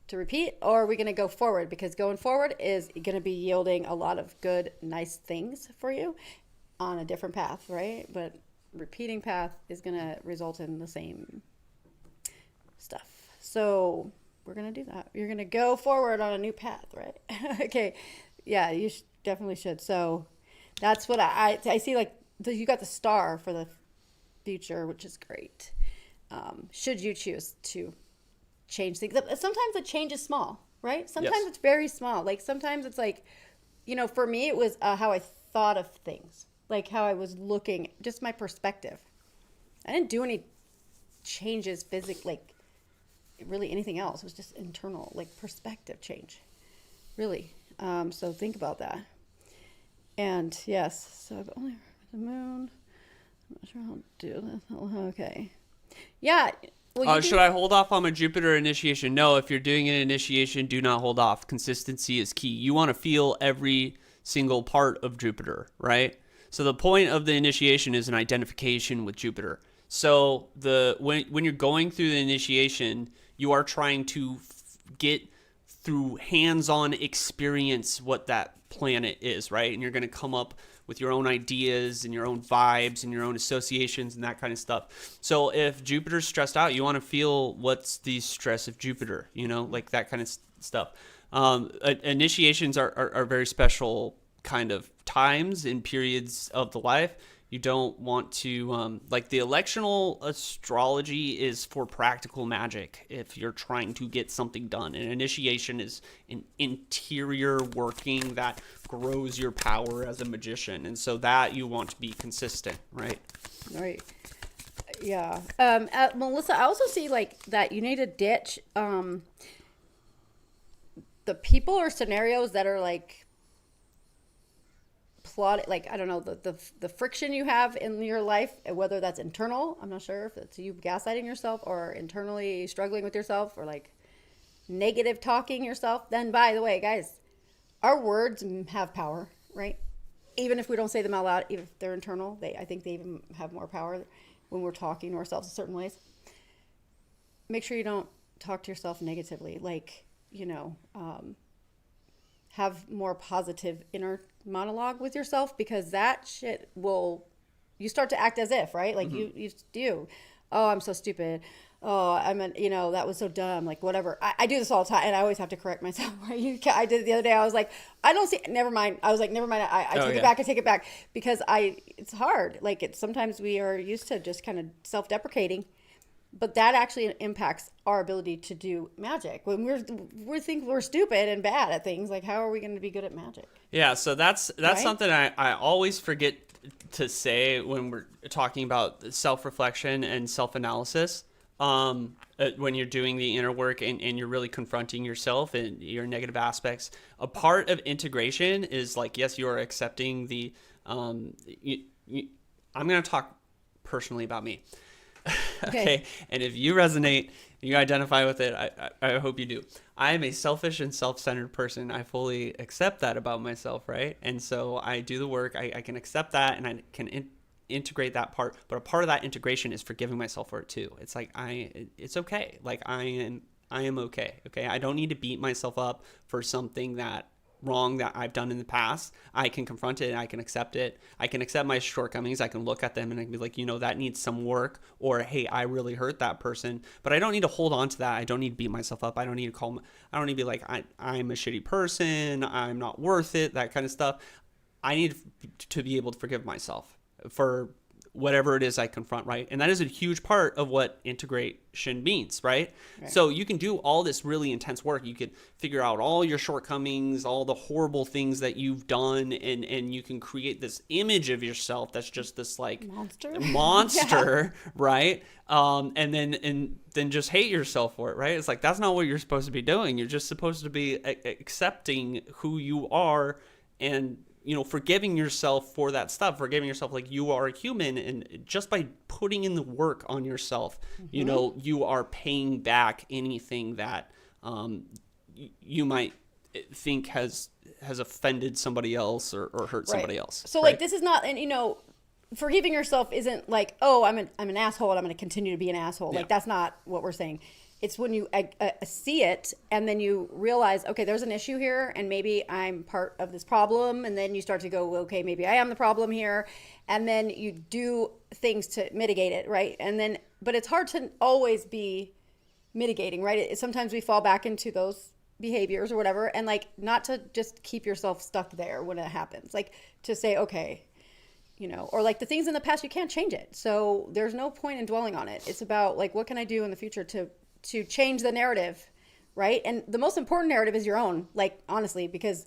to repeat, or are we gonna go forward? Because going forward is gonna be yielding a lot of good, nice things for you on a different path, right? But repeating path is gonna result in the same stuff. So we're going to do that. You're going to go forward on a new path, right? Okay. Yeah, you definitely should. So that's what I see. Like you got the star for the future, which is great. Should you choose to change things. Sometimes the change is small, right? Sometimes It's very small. Like sometimes it's like, you know, for me, it was how I thought of things, like how I was looking, just my perspective. I didn't do any changes physically, like really anything else. It was just internal, like perspective change, really. So think about that. And yes, so I've only the moon. I'm not sure how to do this. Okay. Yeah. Well, should I hold off on my Jupiter initiation? No, if you're doing an initiation, do not hold off. Consistency is key. You want to feel every single part of Jupiter, right? So the point of the initiation is an identification with Jupiter. So when you're going through the initiation, you are trying to get through hands-on experience what that planet is, right? And you're going to come up with your own ideas and your own vibes and your own associations and that kind of stuff. So if Jupiter's stressed out, you want to feel what's the stress of Jupiter, you know, like that kind of stuff. Initiations are very special kind of times and periods of the life. You don't want to, like the electional astrology is for practical magic if you're trying to get something done. An initiation is an interior working that grows your power as a magician. And so that you want to be consistent, right? Right. Yeah. Melissa, I also see like that you need to ditch the the people or scenarios that are like plot, like, I don't know, the friction you have in your life, whether that's internal, I'm not sure if it's you gaslighting yourself or internally struggling with yourself or like negative talking yourself. Then, by the way, guys, our words have power, right? Even if we don't say them out loud, even if they're internal, I think they even have more power when we're talking to ourselves in certain ways. Make sure you don't talk to yourself negatively. Like, have more positive inner monologue with yourself, because that shit you start to act as if, right? Like you do. Oh, I'm so stupid. Oh, that was so dumb. Like, whatever. I do this all the time, and I always have to correct myself. Right? I did it the other day. I was like, I don't see. Never mind. I was like, never mind. I take it back. I take it back, because it's hard. Like, sometimes we are used to just kind of self-deprecating, but that actually impacts our ability to do magic. When we think we're stupid and bad at things, like, how are we going to be good at magic? Yeah, so that's right? Something I always forget to say when we're talking about self-reflection and self-analysis. When you're doing the inner work and you're really confronting yourself and your negative aspects, a part of integration is like, yes, you are accepting the, I'm going to talk personally about me. Okay. And if you resonate, you identify with it, I hope you do. I am a selfish and self-centered person. I fully accept that about myself, right? And so I do the work. I can accept that, and I can integrate that part. But a part of that integration is forgiving myself for it too. It's like it's okay. Like, I am okay. Okay, I don't need to beat myself up for something wrong that I've done in the past. I can confront it, and I can accept it. I can accept my shortcomings. I can look at them and I can be like, that needs some work, or, hey, I really hurt that person. But I don't need to hold on to that. I don't need to beat myself up. I don't need to be like, I'm a shitty person, I'm not worth it, that kind of stuff. I need to be able to forgive myself for whatever it is I confront, right? And that is a huge part of what integration means, right? So you can do all this really intense work. You could figure out all your shortcomings, all the horrible things that you've done, and you can create this image of yourself that's just this like monster, yeah. Right? And then just hate yourself for it, right? It's like, that's not what you're supposed to be doing. You're just supposed to be accepting who you are and forgiving yourself for that stuff, forgiving yourself like you are a human. And just by putting in the work on yourself, you are paying back anything that you might think has offended somebody else or hurt somebody else. So right? Like, this is not, and forgiving yourself isn't like, oh, I'm an asshole and I'm going to continue to be an asshole. Yeah. Like, that's not what we're saying. It's when you see it and then you realize, okay, there's an issue here and maybe I'm part of this problem. And then you start to go, okay, maybe I am the problem here. And then you do things to mitigate it, right? But it's hard to always be mitigating, right? Sometimes we fall back into those behaviors or whatever, and like, not to just keep yourself stuck there when it happens. Like, to say, okay, or like the things in the past, you can't change it. So there's no point in dwelling on it. It's about like, what can I do in the future to change the narrative, right? And the most important narrative is your own, like, honestly, because,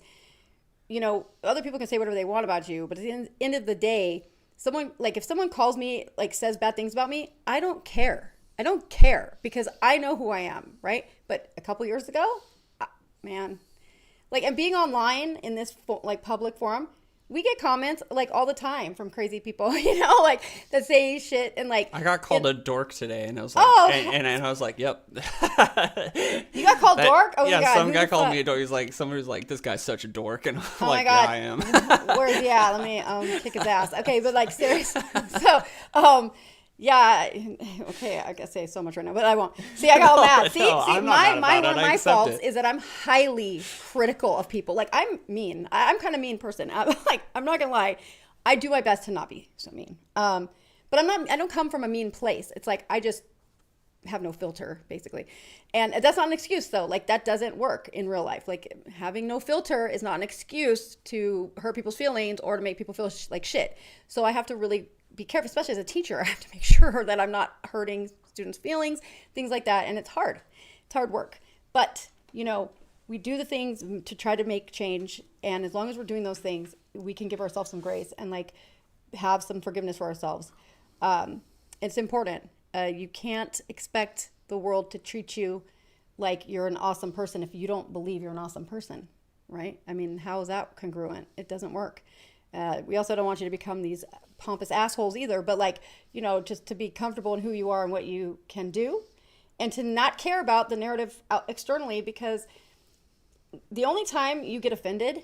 other people can say whatever they want about you, but at the end of the day, if someone calls me, like, says bad things about me, I don't care. I don't care, because I know who I am, right? But a couple years ago, man, like, and being online in this like public forum, we get comments like all the time from crazy people, like, that say shit. And like, I got called a dork today, and I was like, and I was like, yep. You got called dork? Oh, yeah, my God. Some guy called me a dork. He's like, somebody was like, this guy's such a dork, and I'm like, God. Yeah, I am. Where's he at? Let me kick his ass. Okay, but like, seriously. So, yeah, okay, I can say so much right now, but I won't. See, I got all mad. See, one of my faults is that I'm highly critical of people. Like, I'm mean. I'm kind of mean person. I'm not gonna lie. I do my best to not be so mean. But I don't come from a mean place. It's like, I just have no filter, basically. And that's not an excuse, though. Like, that doesn't work in real life. Like, having no filter is not an excuse to hurt people's feelings or to make people feel like shit. So I have to really be careful, especially as a teacher. I have to make sure that I'm not hurting students' feelings, things like that. And it's hard. It's hard work. But, we do the things to try to make change. And as long as we're doing those things, we can give ourselves some grace and like have some forgiveness for ourselves. It's important. You can't expect the world to treat you like you're an awesome person if you don't believe you're an awesome person, right? I mean, how is that congruent? It doesn't work. We also don't want you to become these pompous assholes either, but like, you know, just to be comfortable in who you are and what you can do, and to not care about the narrative out externally, because the only time you get offended,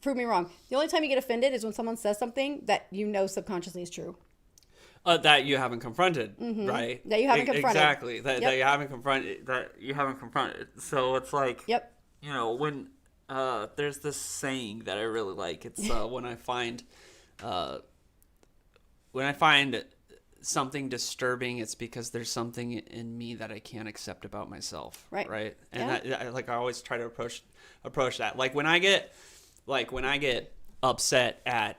prove me wrong, the only time you get offended is when someone says something that you know subconsciously is true. That you haven't confronted, right? That you haven't confronted. Exactly. That you haven't confronted. So it's like, Yep. you know, when there's this saying that I really like. It's when I find something disturbing, it's because there's something in me that I can't accept about myself. Right. Right. And I always try to approach that. Like when I get upset at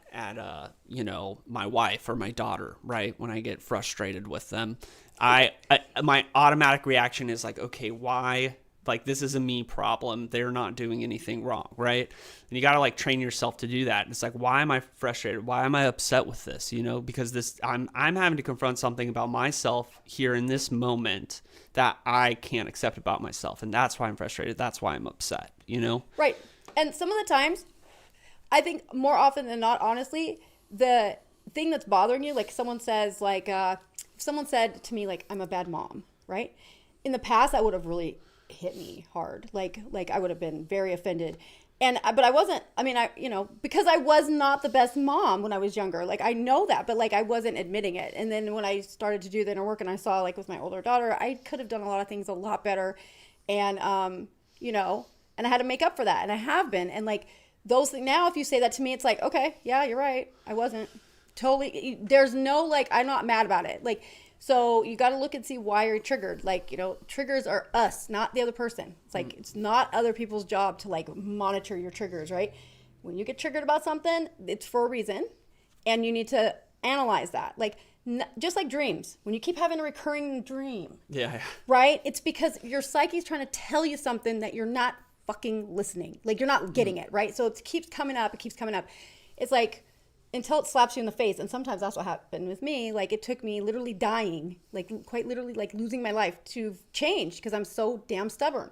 you know, my wife or my daughter, right? When I get frustrated with them, my automatic reaction is like, okay, why? Like, this is a me problem. They're not doing anything wrong, right? And you got to like train yourself to do that. And it's like, why am I frustrated? Why am I upset with this? You know, because I'm having to confront something about myself here in this moment that I can't accept about myself. And that's why I'm frustrated. That's why I'm upset, you know? Right. And some of the times, I think more often than not, honestly, the thing that's bothering you, like someone says, like, if someone said to me, like, I'm a bad mom, right? In the past, that would have really hit me hard. Like I would have been very offended. But I wasn't, I mean, you know, because I was not the best mom when I was younger. Like, I know that, but like, I wasn't admitting it. And then when I started to do the inner work and I saw, like, with my older daughter, I could have done a lot of things a lot better. And, you know, and I had to make up for that. And I have been. And like, those things, now if you say that to me, it's like, okay, yeah, you're right. I wasn't totally, there's no, like, I'm not mad about it. Like, so you got to look and see why you're triggered. Like, you know, triggers are us, not the other person. It's like, it's not other people's job to like monitor your triggers, right? When you get triggered about something, it's for a reason, and you need to analyze that. Like, just like dreams, when you keep having a recurring dream, right? It's because your psyche's trying to tell you something that you're not fucking listening. Like, you're not getting it, right? So it keeps coming up. It's like, until it slaps you in the face. And sometimes that's what happened with me. Like, it took me literally dying, like quite literally, like losing my life to change, because I'm so damn stubborn.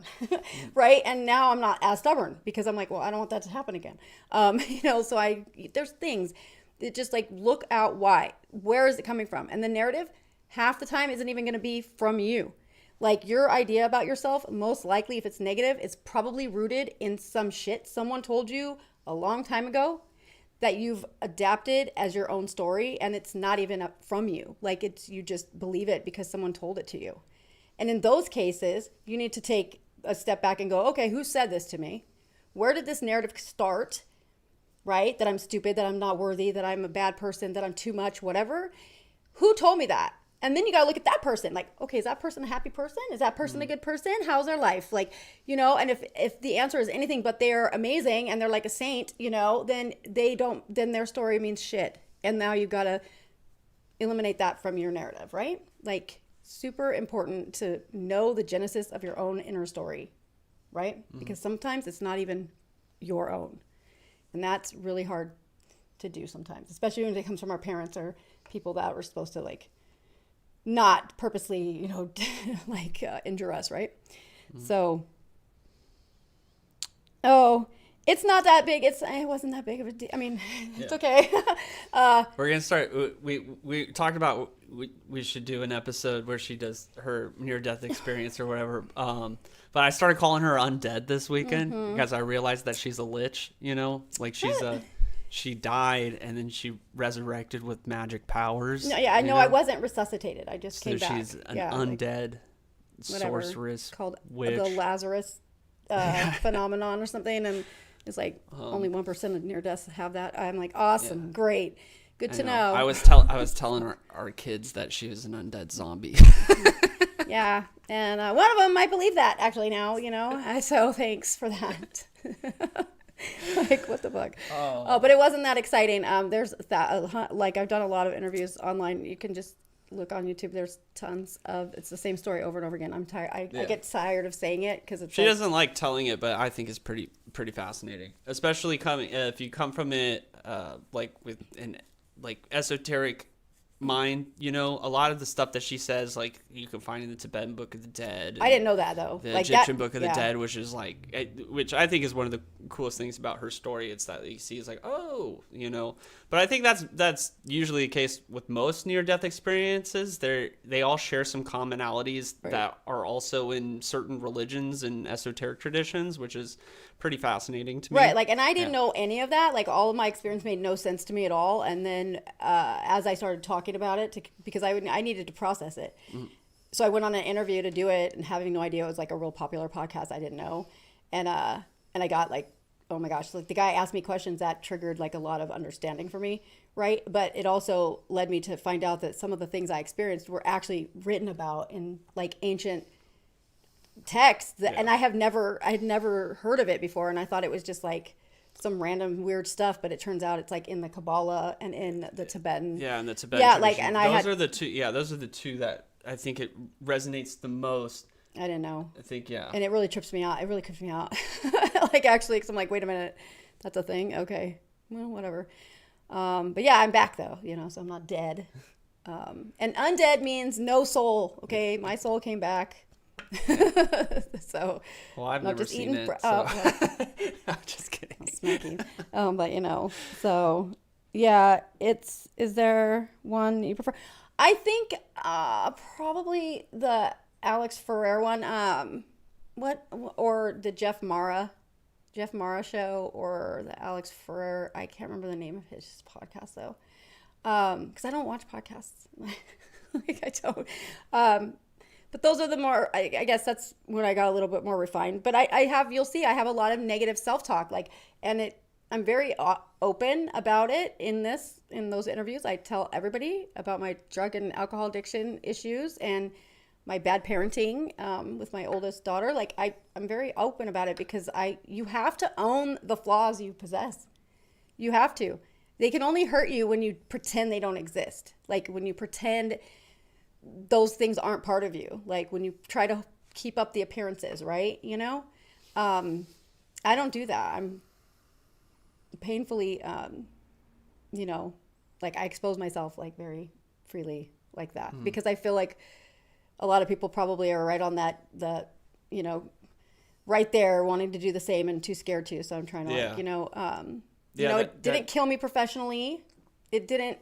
Right. And now I'm not as stubborn because I'm like, well, I don't want that to happen again. You know, so there's things that just like, look out why, where is it coming from? And the narrative half the time isn't even going to be from you. Like, your idea about yourself, most likely, if it's negative, it's probably rooted in some shit someone told you a long time ago that you've adapted as your own story, and it's not even up from you. Like, you just believe it because someone told it to you. And in those cases, you need to take a step back and go, okay, who said this to me? Where did this narrative start? Right? That I'm stupid, that I'm not worthy, that I'm a bad person, that I'm too much, whatever. Who told me that? And then you got to look at that person. Like, okay, is that person a happy person? Is that person a good person? How's their life? Like, you know, and if the answer is anything but they're amazing and they're like a saint, you know, then then their story means shit. And now you've got to eliminate that from your narrative, right? Like, super important to know the genesis of your own inner story, right? Because sometimes it's not even your own. And that's really hard to do sometimes, especially when it comes from our parents or people that were supposed to, like, not purposely, you know, like injure us, right? So, it's not that big. It wasn't that big of a deal. I mean, it's okay. We're gonna start. We talked about we should do an episode where she does her near-death experience or whatever. But I started calling her undead this weekend because I realized that she's a lich. You know, like she died and then she resurrected with magic powers. No, yeah, I know. I wasn't resuscitated. I just came back. So she's an undead sorceress called witch. The Lazarus phenomenon or something, and it's like only 1% of near deaths have that. I'm like, awesome, great, good to know. I was telling our kids that she was an undead zombie. Yeah, and one of them might believe that actually now. You know, so thanks for that. Like, what the fuck? But it wasn't that exciting. There's that, like, I've done a lot of interviews online. You can just look on YouTube. There's tons of, it's the same story over and over again. I'm tired. I get tired of saying it because it's. She doesn't like telling it, but I think it's pretty fascinating, especially if you come from it, like with an like esoteric mind, you know, a lot of the stuff that she says, like, you can find in the Tibetan Book of the Dead. I didn't know that, though. The like Egyptian that, Book of the Dead, which is like, which I think is one of the coolest things about her story. It's that you see, it's like, oh, you know. But I think that's usually the case with most near-death experiences. They all share some commonalities that are also in certain religions and esoteric traditions, which is pretty fascinating to me. Right, like, and I didn't know any of that. Like, all of my experience made no sense to me at all. And then as I started talking about it, because I needed to process it. So I went on an interview to do it, and having no idea it was like a real popular podcast I didn't know. And I got like, oh my gosh, like the guy asked me questions that triggered like a lot of understanding for me, right? But it also led me to find out that some of the things I experienced were actually written about in like ancient texts, and I had never heard of it before, and I thought it was just like some random weird stuff, but it turns out it's like in the Kabbalah and in the Tibetan. Yeah, and the Tibetan tradition. Like, and those are the two that I think it resonates the most. I didn't know. I think, yeah. And it really trips me out. Like, actually, because I'm like, wait a minute, that's a thing? Okay. Well, whatever. But yeah, I'm back, though, you know, so I'm not dead. And undead means no soul, okay? My soul came back. So, well, I've never seen it, so. I'm just kidding. Smacking. But, you know, so, yeah, is there one you prefer? I think probably the Alex Ferrer one, or the Jeff Mara show, or the Alex Ferrer. I can't remember the name of his podcast though, because I don't watch podcasts. Like, I don't. But those are the more. I guess that's when I got a little bit more refined. But you'll see, I have a lot of negative self-talk. Like, and I'm very open about it in those interviews. I tell everybody about my drug and alcohol addiction issues and my bad parenting with my oldest daughter. Like, I'm very open about it because you have to own the flaws you possess. You have to. They can only hurt you when you pretend they don't exist. Like, when you pretend those things aren't part of you. Like, when you try to keep up the appearances, right? You know? I don't do that. I'm painfully, you know, like, I expose myself like very freely like that because I feel like a lot of people probably are right on that, you know, right there wanting to do the same and too scared to. So I'm trying to, like, you know, it didn't kill me professionally. It didn't,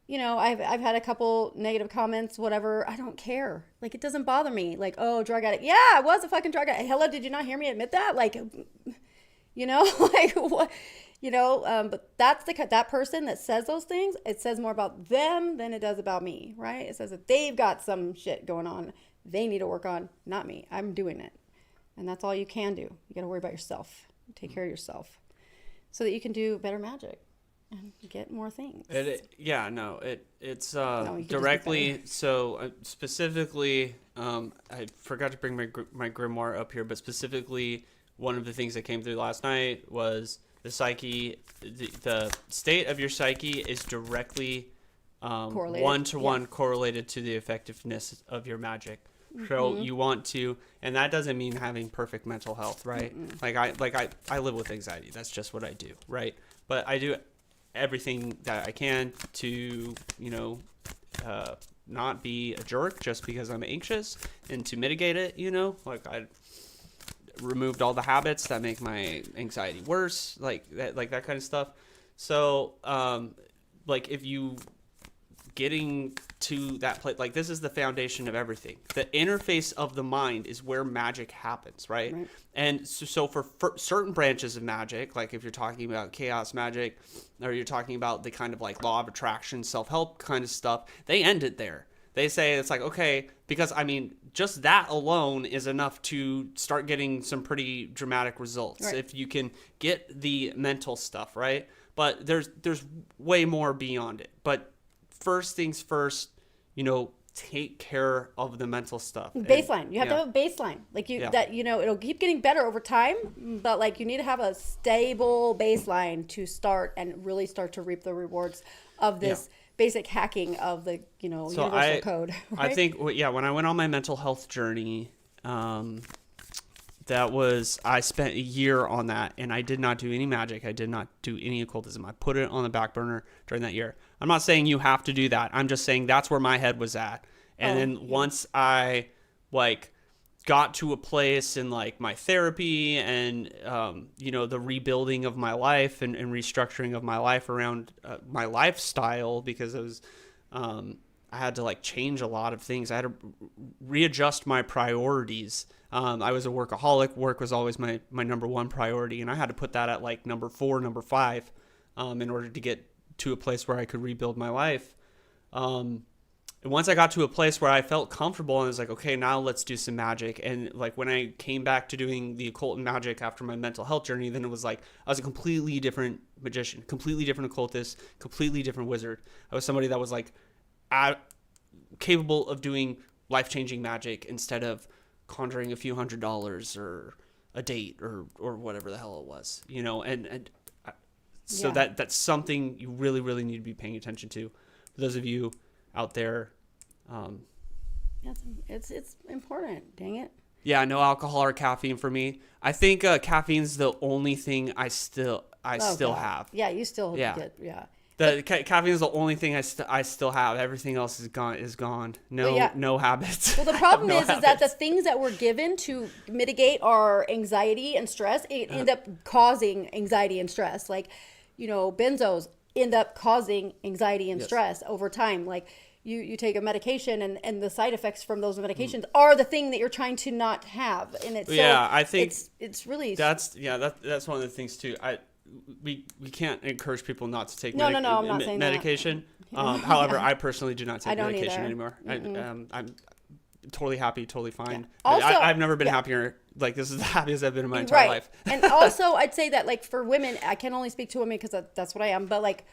you know, I've had a couple negative comments, whatever. I don't care. Like, it doesn't bother me. Like, oh, drug addict. Yeah, I was a fucking drug addict. Hello, did you not hear me admit that? Like, you know, like, what? You know, but that's that person that says those things. It says more about them than it does about me, right? It says that they've got some shit going on they need to work on, not me. I'm doing it. And that's all you can do. You got to worry about yourself. Take care of yourself so that you can do better magic and get more things. It's directly. So specifically, I forgot to bring my grimoire up here, but specifically, one of the things that came through last night was the psyche. The state of your psyche is directly one-to-one correlated to the effectiveness of your magic. So you want to, and that doesn't mean having perfect mental health, right? I live with anxiety. That's just what I do, right? But I do everything that I can to, you know, not be a jerk just because I'm anxious, and to mitigate it, you know, like I removed all the habits that make my anxiety worse, like that kind of stuff. So, like, if you getting to that place, like, this is the foundation of everything. The interface of the mind is where magic happens, right? And so for certain branches of magic, like if you're talking about chaos magic, or you're talking about the kind of like law of attraction, self-help kind of stuff, they end it there. They say it's like, okay, because I mean, just that alone is enough to start getting some pretty dramatic results, right, if you can get the mental stuff, right? But there's way more beyond it. But first things first, you know, take care of the mental stuff. Baseline. You have to have a baseline. Like, that, you know, it'll keep getting better over time, but like, you need to have a stable baseline to start and really start to reap the rewards of this basic hacking of the, you know, so universal code. Right? I think, when I went on my mental health journey, I spent a year on that, and I did not do any magic. I did not do any occultism. I put it on the back burner during that year. I'm not saying you have to do that. I'm just saying that's where my head was at. And then once I like got to a place in like my therapy and, the rebuilding of my life and restructuring of my life around my lifestyle, because it was, I had to like change a lot of things. I had to readjust my priorities. I was a workaholic. Work was always my number one priority. And I had to put that at like number 4, number 5, in order to get to a place where I could rebuild my life. And once I got to a place where I felt comfortable and I was like, okay, now let's do some magic. And like when I came back to doing the occult and magic after my mental health journey, then it was like I was a completely different magician, completely different occultist, completely different wizard. I was somebody that was like capable of doing life-changing magic instead of conjuring a few $100s or a date or whatever the hell it was, so that's something you really, really need to be paying attention to. For those of you out there, it's important. Dang it. Yeah, no alcohol or caffeine for me. I think caffeine's the only thing I still have. Yeah, you still get. Yeah. The caffeine is the only thing I still have. Everything else is gone. No habits. Well, the problem is that the things that we're given to mitigate our anxiety and stress end up causing anxiety and stress. Like, benzos end up causing anxiety and stress over time. Like you take a medication and the side effects from those medications are the thing that you're trying to not have. And it's I think it's really that's one of the things too. We can't encourage people not to take I'm not saying medication. However, I personally do not take medication either. anymore. I'm totally happy, totally fine. Yeah. Also, I've never been happier. Like, this is the happiest I've been in my entire life. And also, I'd say that, like, for women, I can only speak to women because that's what I am. But, like,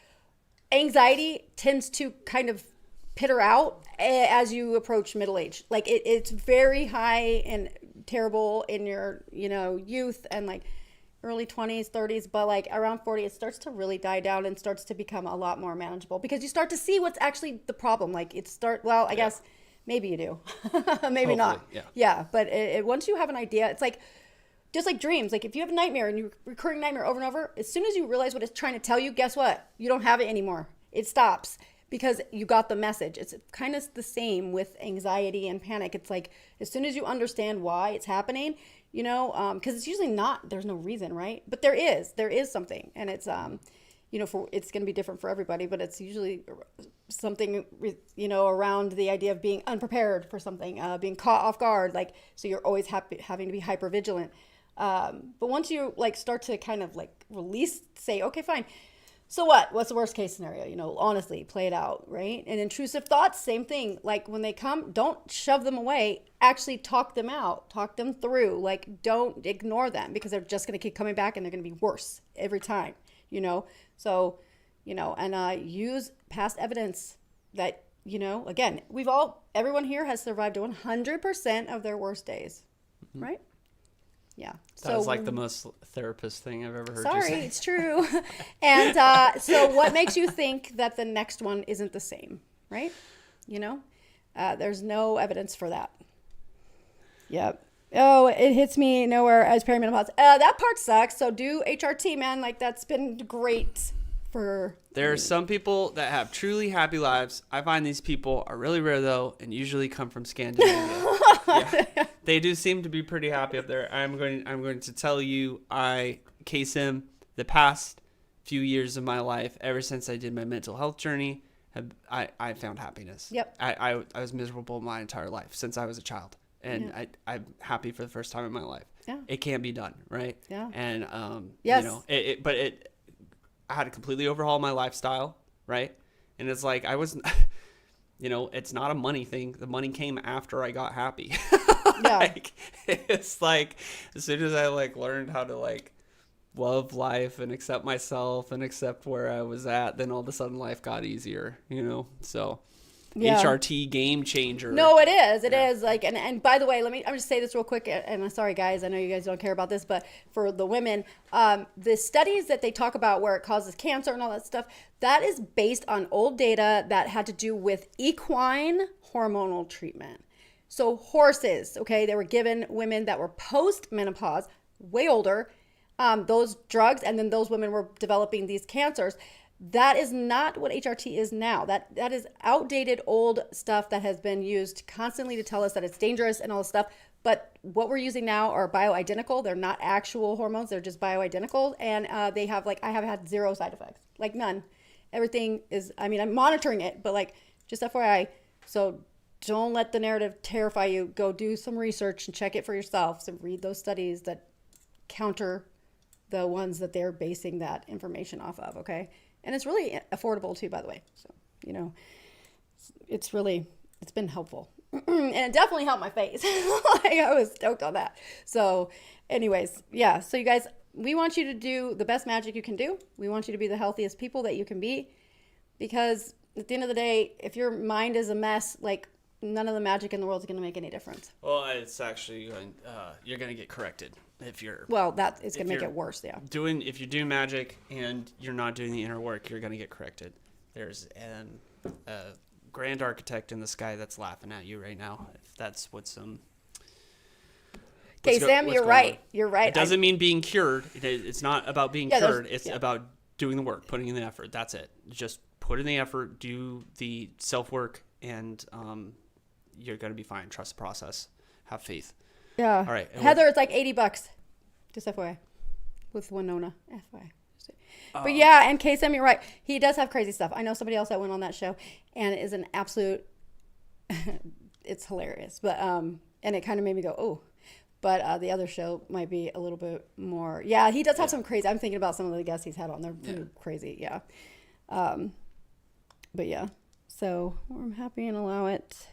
anxiety tends to kind of peter out as you approach middle age. Like, it's very high and terrible in your, youth and, like, early 20s, 30s. But, like, around 40, it starts to really die down and starts to become a lot more manageable because you start to see what's actually the problem. Like, I guess... Maybe you do. Maybe Hopefully, not. Yeah. Yeah. But once you have an idea, it's like, just like dreams. Like if you have a nightmare and you recurring nightmare over and over, as soon as you realize what it's trying to tell you, guess what? You don't have it anymore. It stops because you got the message. It's kind of the same with anxiety and panic. It's like, as soon as you understand why it's happening, because it's usually there's no reason, right? But there is something. And it's, it's going to be different for everybody, but it's usually something, around the idea of being unprepared for something, being caught off guard. Like, so you're always having to be hyper vigilant. But once you like start to kind of like release, say, okay, fine. So what's the worst case scenario? Honestly, play it out. Right. And intrusive thoughts, same thing. Like when they come, don't shove them away, actually talk them out, talk them through. Like don't ignore them because they're just going to keep coming back and they're going to be worse every time, So, and use past evidence that, again, everyone here has survived 100% of their worst days, right? Yeah. That was like the most therapist thing I've ever heard you sorry, say. it's true. And so what makes you think that the next one isn't the same, right? There's no evidence for that. Yep. Oh, it hits me nowhere as perimenopause. That part sucks. So do HRT, man. Like that's been great for. There are some people that have truly happy lives. I find these people are really rare though, and usually come from Scandinavia. Yeah. They do seem to be pretty happy up there. I'm going to tell you, KSIM, the past few years of my life, ever since I did my mental health journey, I found happiness. Yep. I was miserable my entire life since I was a child. And I'm happy for the first time in my life. Yeah. It can be done, right? Yeah. And yes. I had to completely overhaul my lifestyle, right? And it's like I wasn't, it's not a money thing. The money came after I got happy. Yeah. It's like as soon as I learned how to love life and accept myself and accept where I was at, then all of a sudden life got easier, So. Yeah. HRT game changer. No, it is. It is and by the way, I'm just say this real quick. And I'm sorry, guys. I know you guys don't care about this, but for the women, the studies that they talk about where it causes cancer and all that stuff, that is based on old data that had to do with equine hormonal treatment. So horses, okay, they were given women that were post-menopause, way older, those drugs, and then those women were developing these cancers. That is not what HRT is now. That is outdated old stuff that has been used constantly to tell us that it's dangerous and all this stuff. But what we're using now are bioidentical. They're not actual hormones. They're just bioidentical. And they have, like, I have had zero side effects, like none. Everything is, I mean, I'm monitoring it, but like, just FYI. So don't let the narrative terrify you. Go do some research and check it for yourself. So read those studies that counter the ones that they're basing that information off of, okay? And it's really affordable too, by the way. So, you know, it's been helpful. And it definitely helped my face. Like, I was stoked on that. So anyways, yeah. So you guys, we want you to do the best magic you can do. We want you to be the healthiest people that you can be. Because at the end of the day, if your mind is a mess, like, none of the magic in the world is going to make any difference. Well, it's actually going, you're going to get corrected if you're. Well, that is going to make it worse, yeah. If you're doing magic and you're not doing the inner work, you're going to get corrected. There's a grand architect in the sky that's laughing at you right now. If that's what's Okay, Sam, you're right. You're right. It doesn't mean being cured. It's not about being cured. It's about doing the work, putting in the effort. That's it. Just put in the effort, do the self-work, and you're going to be fine. Trust the process. Have faith. Yeah. All right. Heather, it's like $80. Just FYI. With Winona. FYI. But yeah, and KSM, you're right. He does have crazy stuff. I know somebody else that went on that show, and it is an absolute, it's hilarious. But, and it kind of made me go, oh. But the other show might be a little bit more. Yeah, he does have some crazy. I'm thinking about some of the guests he's had on. They're pretty crazy. Yeah. But yeah. So I'm happy and allow it.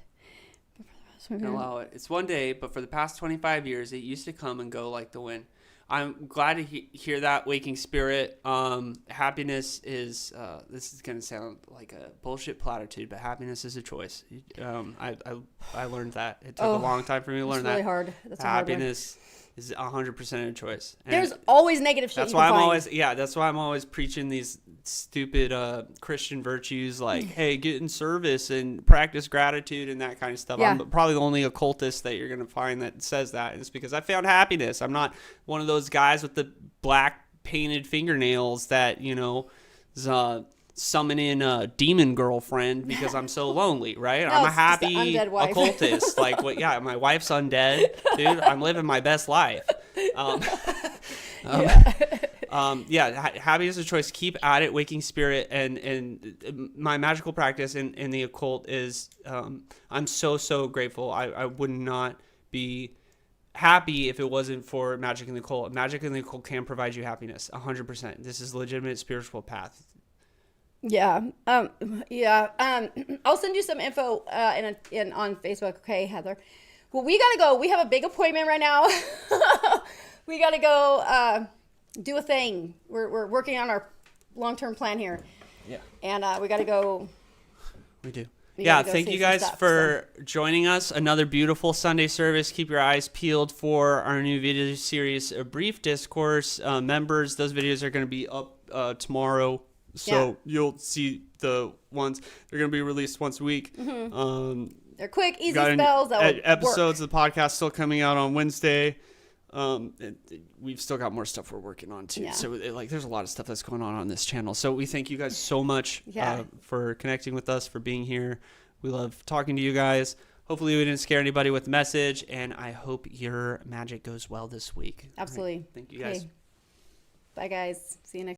Allow it. It's one day, but for the past 25 years, it used to come and go like the wind. I'm glad to hear that, waking spirit. Happiness is, this is going to sound like a bullshit platitude, but happiness is a choice. I learned that. It took a long time for me to learn that. It's really hard. That's happiness is 100% a choice. And there's always negative shit. That's why I'm always preaching these stupid Christian virtues like, hey, get in service and practice gratitude and that kind of stuff. Yeah. I'm probably the only occultist that you're going to find that says that. And it's because I found happiness. I'm not one of those guys with the black painted fingernails that, you know, summon in a demon girlfriend because I'm so lonely, right? No, I'm a happy occultist. Like, what? Yeah, my wife's undead, dude. I'm living my best life. Happiness is a choice. Keep at it, waking spirit, and my magical practice in the occult is. I'm so grateful. I would not be happy if it wasn't for magic in the occult. Magic in the occult can provide you happiness, 100%. This is a legitimate spiritual path. Yeah. I'll send you some info on Facebook. Okay, Heather. Well, we gotta go. We have a big appointment right now. We gotta go do a thing. We're working on our long-term plan here. Yeah. And we gotta go. We do. Yeah, thank you guys for joining us. Another beautiful Sunday service. Keep your eyes peeled for our new video series, A Brief Discourse. Members, those videos are going to be up tomorrow. So you'll see the ones. They're going to be released once a week. Mm-hmm. They're quick, easy spells. Episodes of the podcast still coming out on Wednesday. We've still got more stuff we're working on too. Yeah. So there's a lot of stuff that's going on this channel. So we thank you guys so much for connecting with us, for being here. We love talking to you guys. Hopefully we didn't scare anybody with the message, and I hope your magic goes well this week. Absolutely. Right. Thank you guys. Okay. Bye guys. See you next